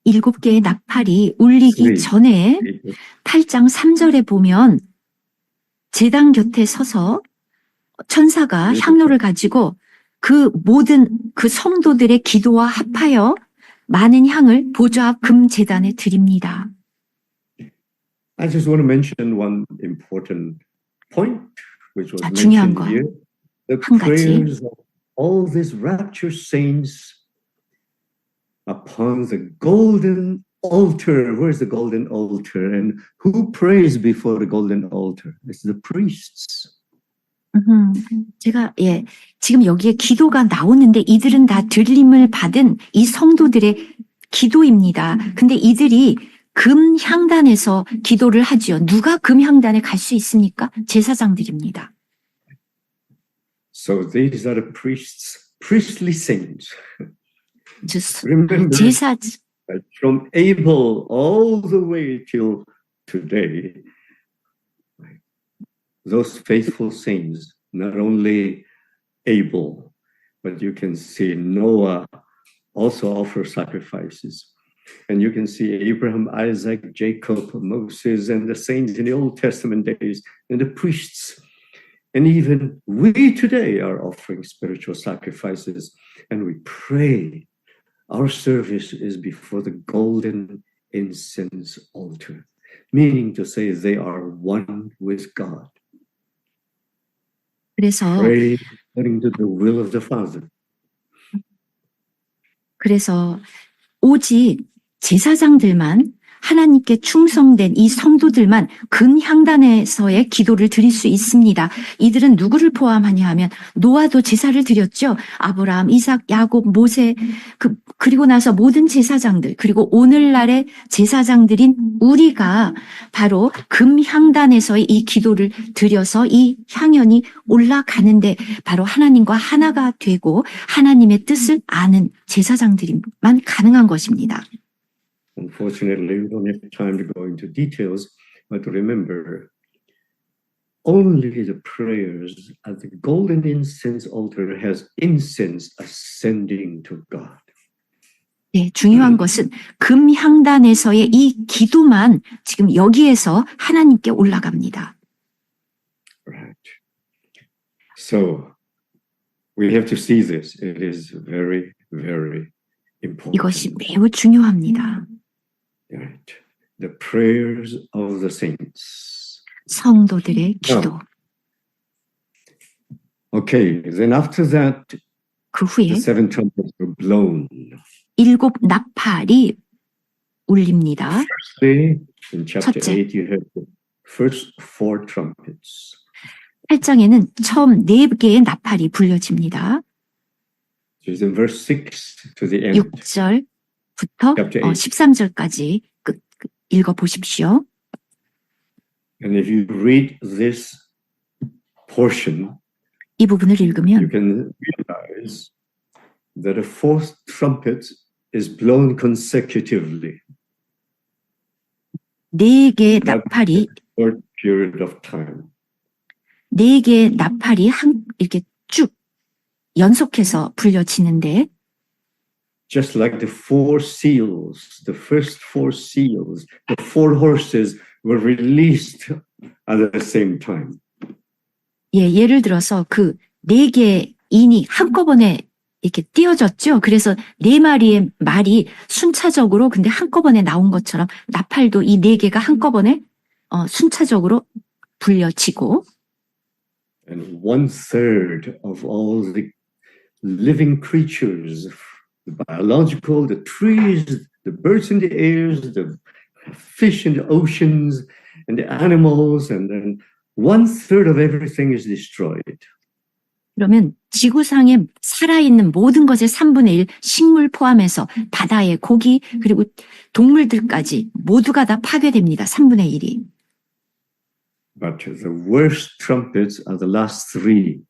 7개의 나팔이 울리기 전에 8장 3절에 보면 제단 곁에 서서 천사가 향로를 가지고 그 모든 그 성도들의 기도와 합하여 많은 향을 보좌 앞 금 제단에 드립니다. I just want to mention one important point, which was 중요한 mentioned 거 here. The 한 가지. prayers of all these raptured saints upon the golden altar. Where's the golden altar? And who prays before the golden altar? It's the priests. 제가 지금 여기에 기도가 나오는데 이들은 다 들림을 받은 이 성도들의 기도입니다. 근데 이들이 금 향단에서 기도를 하지요. 누가 금 향단에 갈 수 있습니까? 제사장들입니다. So these are the priests, priestly saints. 저 Remember, 제사 from Abel all the way till today, those faithful saints, not only Abel, but you can see Noah also offer sacrifices. And you can see Abraham, Isaac, Jacob, Moses, and the saints in the Old Testament days, and the priests. And even we today are offering spiritual sacrifices, and we pray. Our service is before the golden incense altar, meaning to say they are one with God. 그래서 Pray according to the will of the Father. 그래서 오직 제사장들만 하나님께 충성된 이 성도들만 금 향단에서의 기도를 드릴 수 있습니다. 이들은 누구를 포함하냐 하면 노아도 제사를 드렸죠. 아브라함, 이삭, 야곱, 모세 그리고 나서 모든 제사장들 그리고 오늘날의 제사장들인 우리가 바로 금 향단에서의 이 기도를 드려서 이 향연이 올라가는데 바로 하나님과 하나가 되고 하나님의 뜻을 아는 제사장들만 가능한 것입니다. Unfortunately, we don't have time to go into details, but remember, only the prayers at the golden incense altar has incense ascending to God. 네, 중요한 것은 금 향단에서의 이 기도만 지금 여기에서 하나님께 올라갑니다. Right. So we have to see this. It is very, very important. 이것이 매우 중요합니다. Right. The prayers of the saints. 성도들의 기도. Okay, then after that, 그 후에 the seven trumpets were blown. 7 나팔이 울립니다. Firstly, in chapter 첫째. 8, you have the first 4 trumpets. 8장에는 처음 4개의 나팔이 불려집니다. So it's in verse 6 to the end. 6절부터 Chapter 8. 13절까지 읽어보십시오. And if you read this portion, 이 부분을 you 읽으면 can realize that a fourth trumpet is blown consecutively 4개의 나팔이 for a period of time. 4개의 나팔이 이렇게 쭉 연속해서 불려지는데 Just like the 4 seals, the first 4 seals, the 4 horses were released at the same time. 예를 들어서 그 4개의 인이 한꺼번에 이렇게 띄어졌죠. 그래서 4마리의 말이 순차적으로 근데 한꺼번에 나온 것처럼 나팔도 이 4개가 한꺼번에 순차적으로 불려지고 And 1/3 of all the living creatures, the biological, the trees, the birds in the airs, the fish in the oceans, and the animals, and then 1/3 of everything is destroyed. 그러면 지구상에 살아있는 모든 것의 3분의 1, 식물 포함해서 바다의 고기 그리고 동물들까지 모두가 다 파괴됩니다. 3분의 1이. But the worst trumpets are the last 3.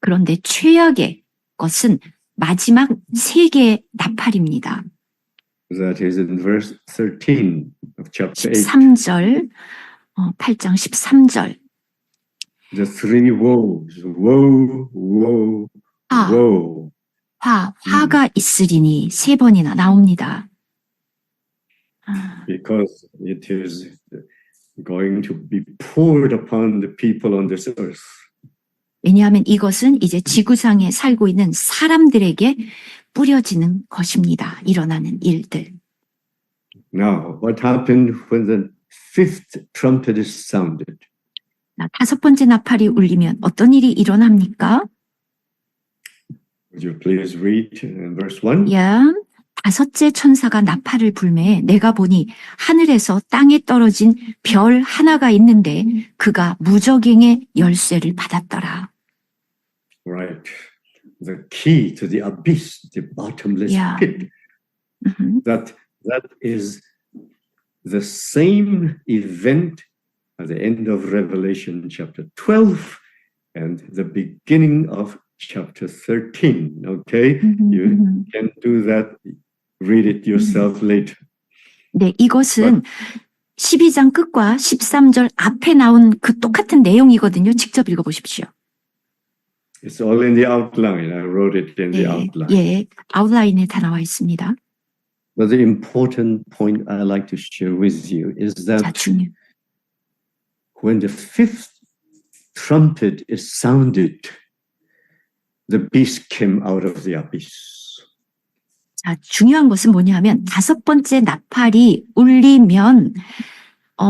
그런데 최악의 것은 마지막 3개의 나팔입니다. That is in verse 13 of chapter 8. 13절, 8장 13절. The three woes, woe, woe, 아. woe. 화가 있으리니 3번이나 나옵니다. Because it is going to be poured upon the people on this earth. 왜냐하면 이것은 이제 지구상에 살고 있는 사람들에게 뿌려지는 것입니다. 일어나는 일들. Now, what happened when the fifth trumpet is sounded? 5번째 나팔이 울리면 어떤 일이 일어납니까? Would you please read verse 1? 야, 5째 천사가 나팔을 불매 내가 보니 하늘에서 땅에 떨어진 별 하나가 있는데 그가 무저갱의 열쇠를 받았더라. Right. The key to the abyss, the bottomless Yeah. pit. That is the same event at the end of Revelation chapter 12 and the beginning of chapter 13. Okay? You can do that. Read it yourself later. 네, 이것은 12장 끝과 13절 앞에 나온 그 똑같은 내용이거든요. 직접 읽어보십시오. It's all in the outline. I wrote it in the outline. 예, 아웃라인에 다 나와 있습니다. But the important point I like to share with you is 자, that when the fifth trumpet is sounded, the beast came out of the abyss. 자, 중요한 것은 뭐냐면 5번째 나팔이 울리면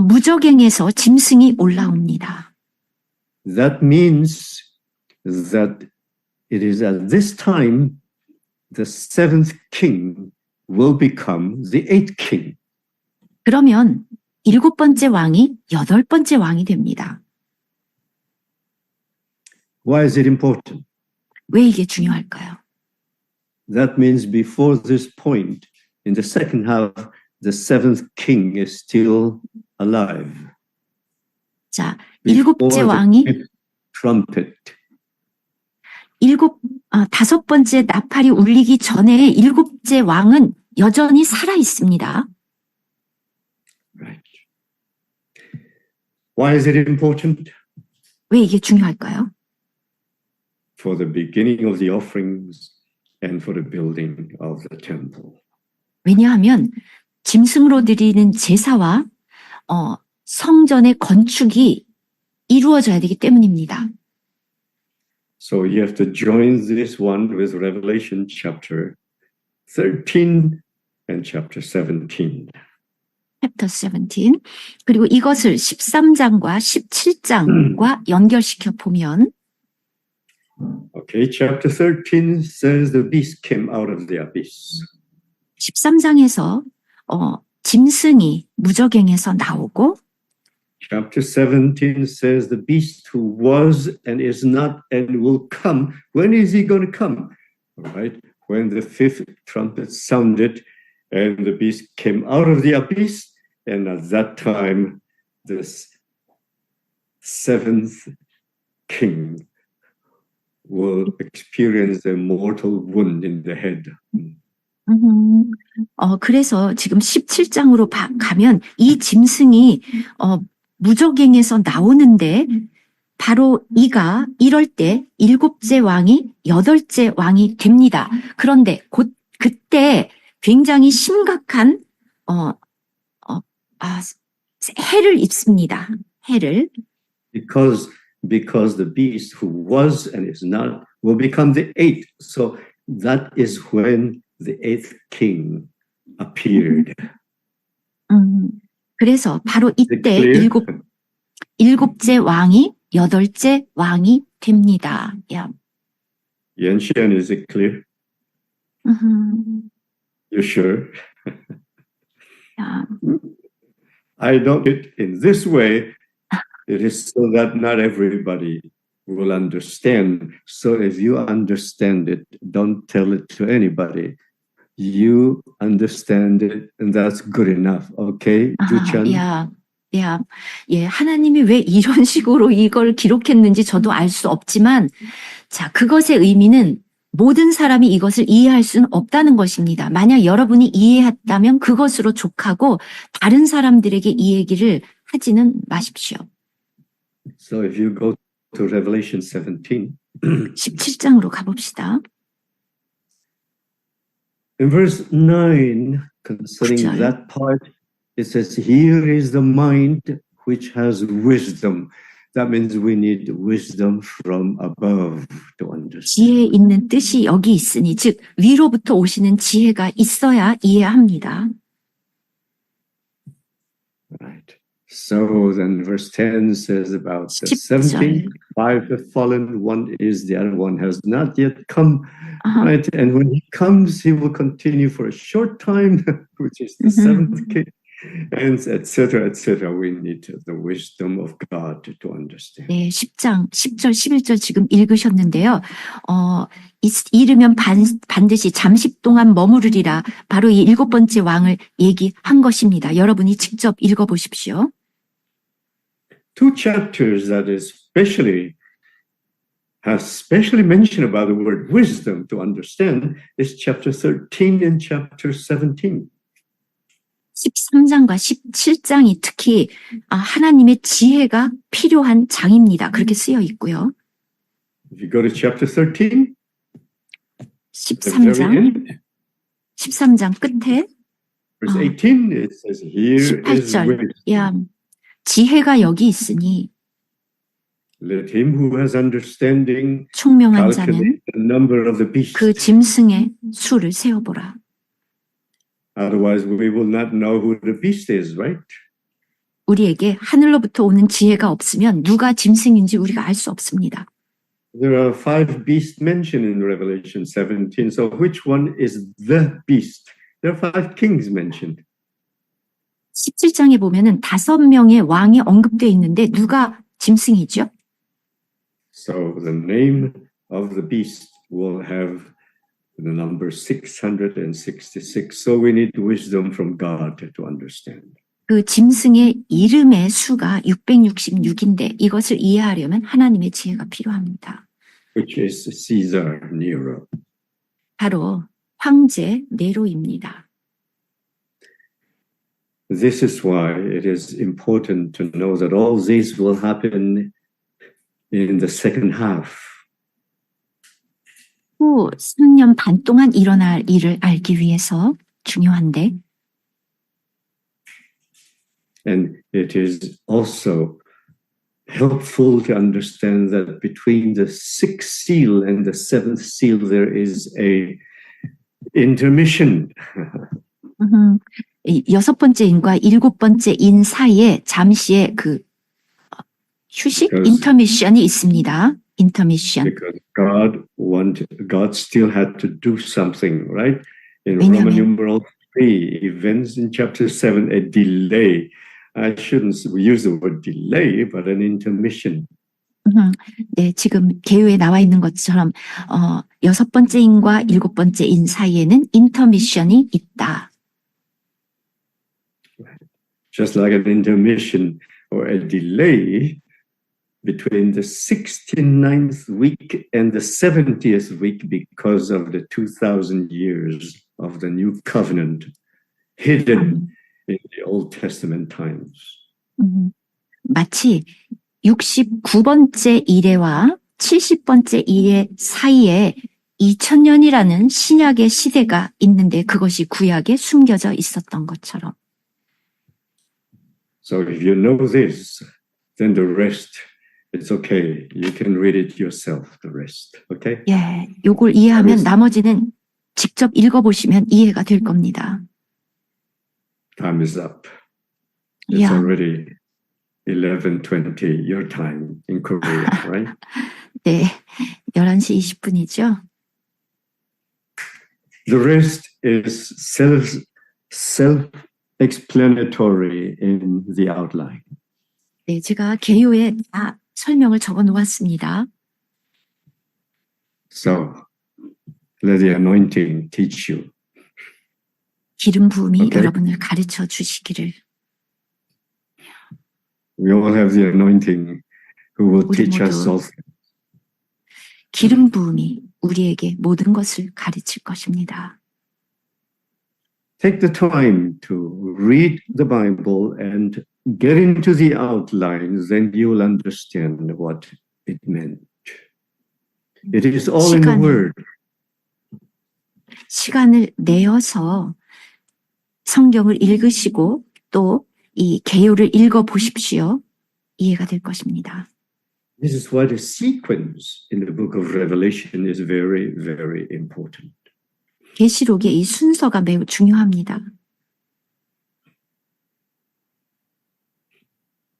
무저갱에서 짐승이 올라옵니다. That means that it is at this time the seventh king will become the eighth king. 그러면 7번째 왕이 8번째 왕이 됩니다. Why is it important? 왜 이게 중요할까요? That means before this point, in the second half, the seventh king is still alive. 자, Before 7번째 the 왕이 fifth trumpet. 5번째 나팔이 울리기 전에 7번째 왕은 여전히 살아 있습니다. Right. Why is it important? 왜 이게 중요할까요? For the beginning of the offerings and for the building of the temple. 왜냐하면 짐승으로 드리는 제사와 성전의 건축이 이루어져야 되기 때문입니다. So you have to join this one with Revelation chapter 13 and chapter 17. 챕터 17. 그리고 이것을 13장과 17장과 연결시켜 보면 Okay, chapter 13 says the beast came out of the abyss. 13장에서 짐승이 무저갱에서 나오고 Chapter 17 says the beast who was and is not and will come. When is he going to come? All right. When the fifth trumpet sounded and the beast came out of the abyss, and at that time, this seventh king will experience a mortal wound in the head. 그래서 지금 17장으로 가면 이 짐승이 무저갱에서 나오는데 바로 이가 이럴 때 7째 왕이 8째 왕이 됩니다. 그런데 그때 굉장히 심각한 해를 입습니다. 해를. Because the beast who was and is not will become the eighth. So that is when the eighth king appeared. 그래서 바로 이때 7째 왕이 8째 왕이 됩니다. Yeah. Yanshan, is it clear? You sure? Yeah. I don't it in this way. It is so that not everybody will understand. So if you understand it, don't tell it to anybody. You understand it, and that's good enough. Okay, Juchan? 예, 하나님이 왜 이런 식으로 이걸 기록했는지 저도 알 수 없지만, 자, 그것의 의미는 모든 사람이 이것을 이해할 수는 없다는 것입니다. 만약 여러분이 이해했다면 그것으로 족하고 다른 사람들에게 이 얘기를 하지는 마십시오. So if you go to Revelation 17, 17장으로 가봅시다. in verse 9, concerning 구절. that part, it says, here is the mind which has wisdom. That means we need wisdom from above to understand. 지혜에 있는 뜻이 여기 있으니 즉 위로부터 오시는 지혜가 있어야 이해합니다. Right. So then verse 10 says about the 10절. 17, 5 have fallen, one is, the other one has not yet come. 아하. Right. And when he comes, he will continue for a short time, which is the seventh king, and etc., etc. We need the wisdom of God to understand. 네, 10장, 10절, 11절 지금 읽으셨는데요. 이르면 반드시 잠시 동안 머무르리라. 바로 이 7번째 왕을 얘기한 것입니다. 여러분이 직접 읽어보십시오. Two chapters that have specially mentioned about the word wisdom to understand is chapter 13 and chapter 17. 13장과 17장이 특히 하나님의 지혜가 필요한 장입니다. 그렇게 쓰여 있고요. If you go to chapter 13, the very 13장, end, 13장 끝에 verse 18, it says, here is 18절, wisdom. 야, 지혜가 여기 있으니 Let him who has understanding 총명한 자는 calculate the number of the beast. 그 짐승의 수를 세어보라. Otherwise, we will not know who the beast is, right? 우리에게 하늘로부터 오는 지혜가 없으면 누가 짐승인지 우리가 알 수 없습니다. There are 5 beasts mentioned in Revelation 17. So which one is the beast? There are 5 kings mentioned. 17장에 보면은 5명의 왕이 언급되어 있는데 누가 짐승이죠? So the name of the beast will have the number 666. So we need wisdom from God to understand. 그 짐승의 이름의 수가 666인데 이것을 이해하려면 하나님의 지혜가 필요합니다. Which is Caesar Nero. 바로 황제 네로입니다. This is why it is important to know that all this will happen in the second half. 후 3년 반 동안 일어날 일을 알기 위해서 중요한데 And it is also helpful to understand that between the 6th seal and the 7th seal there is a intermission. 이 6번째 인과 7번째 인 사이에 잠시의 그 휴식, 인터미션이 있습니다. 인터미션. Because God still had to do something, right? In 왜냐하면- Roman numeral 3, events in chapter 7, a delay. I shouldn't use the word delay, but an intermission. 네, 지금 개요에 나와 있는 것처럼 6번째 인과 7번째 인 사이에는 인터미션이 있다. Just like an intermission or a delay between the 69th week and the 70th week because of the 2,000 years of the new covenant hidden in the Old Testament times. 마치 69번째 일회와 70번째 일회 사이에 2000년이라는 신약의 시대가 있는데 그것이 구약에 숨겨져 있었던 것처럼. So if you know this, then the rest, it's okay. You can read it yourself, the rest. Okay? 예, 요걸 이해하면 나머지는 직접 읽어보시면 이해가 될 겁니다. Time is up. It's Yeah. already 11:20 your time in Korea, right? 네, 11시 20분이죠. The rest is self-explanatory in the outline. 네, 제가 개요에 다 설명을 적어 놓았습니다. So let the anointing teach you. 기름 부음이 Okay. 여러분을 가르쳐 주시기를. We all have the anointing who will 우리 teach us 모두 all things. 기름 부음이 우리에게 모든 것을 가르칠 것입니다. Take the time to read the Bible and get into the outlines, and you'll understand what it meant. It is all in the Word. 시간을 내어서 성경을 읽으시고 또 이 개요를 읽어 보십시오. 이해가 될 것입니다. This is why the sequence in the book of Revelation is very, very important. 계시록의 이 순서가 매우 중요합니다.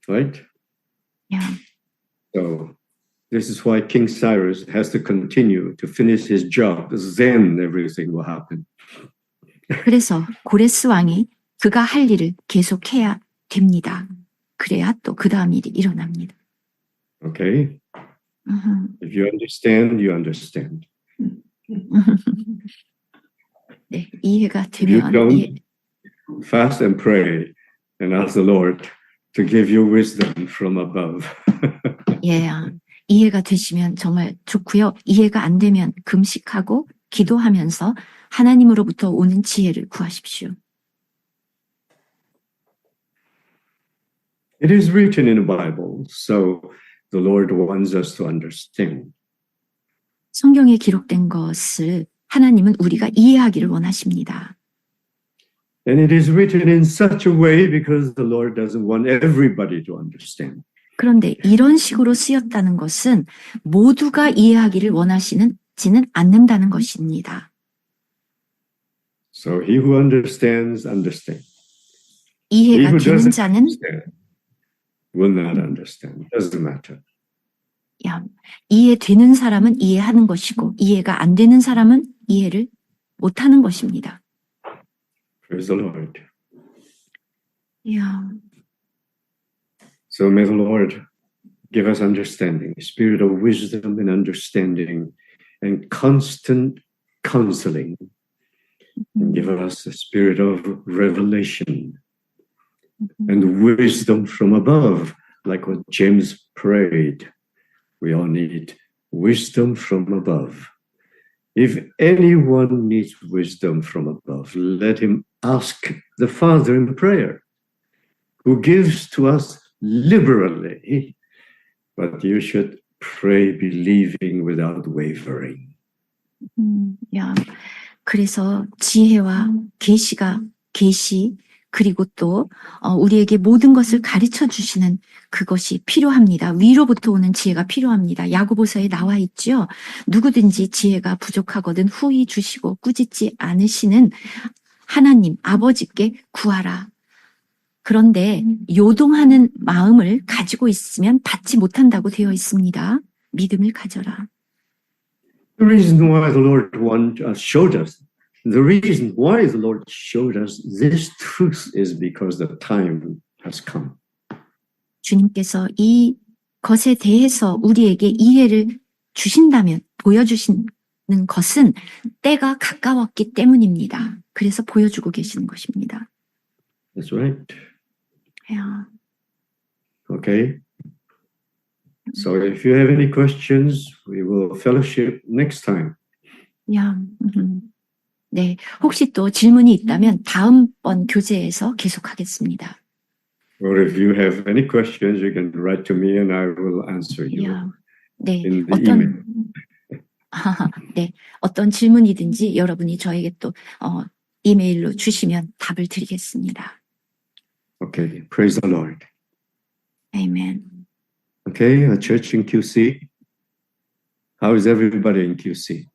Right? Yeah. So this is why King Cyrus has to continue to finish his job. Then everything will happen. 그래서 고레스 왕이 그가 할 일을 계속해야 됩니다. 그래야 또 그 다음 일이 일어납니다. Okay? If you understand, you understand. 네, 이해가 If you 되면 don't, fast and pray and ask the Lord to give you wisdom from above. 이해가 되시면 정말 좋고요. 이해가 안 되면 금식하고 기도하면서 하나님으로부터 오는 지혜를 구하십시오. It is written in the Bible, so the Lord wants us to understand. 성경에 기록된 것을 하나님은 우리가 이해하기를 원하십니다. And it is written in such a way because the Lord doesn't want everybody to understand. 그런데 이런 식으로 쓰였다는 것은 모두가 이해하기를 원하시지는 않는다는 것입니다. So he who understands, understands. 이해가 되는 자는 will not understand. Doesn't matter. 이해되는 사람은 이해하는 것이고 이해가 안 되는 사람은 이해를 못하는 것입니다. Praise the Lord. Yeah. So may the Lord give us understanding, spirit of wisdom and understanding and constant counseling. And give us the spirit of revelation and wisdom from above, like what James prayed. We all need wisdom from above. If anyone needs wisdom from above, let him ask the Father in prayer, who gives to us liberally, but you should pray believing without wavering. 그래서 지혜와 계시 그리고 또 우리에게 모든 것을 가르쳐 주시는 그것이 필요합니다. 위로부터 오는 지혜가 필요합니다. 야고보서에 나와 있죠. 누구든지 지혜가 부족하거든 후히 주시고 꾸짖지 않으시는 하나님 아버지께 구하라. 그런데 요동하는 마음을 가지고 있으면 받지 못한다고 되어 있습니다. 믿음을 가져라. The reason why the Lord showed us, the reason why the Lord showed us this truth is because the time has come. 주님께서 이 것에 대해서 우리에게 이해를 주신다면 보여주시는 것은 때가 가까웠기 때문입니다. 그래서 보여주고 계시는 것입니다. That's right. Yeah. Okay. So if you have any questions, we will fellowship next time. Yeah. 네, 혹시 또 질문이 있다면 다음번 교제에서 계속하겠습니다. Or if you have any questions, you can write to me and I will answer you. Yeah. 네, in the email. 네, 어떤 질문이든지 여러분이 저에게 또 이메일로 주시면 답을 드리겠습니다. Okay, praise the Lord. Amen. Okay, a church in QC. How is everybody in QC?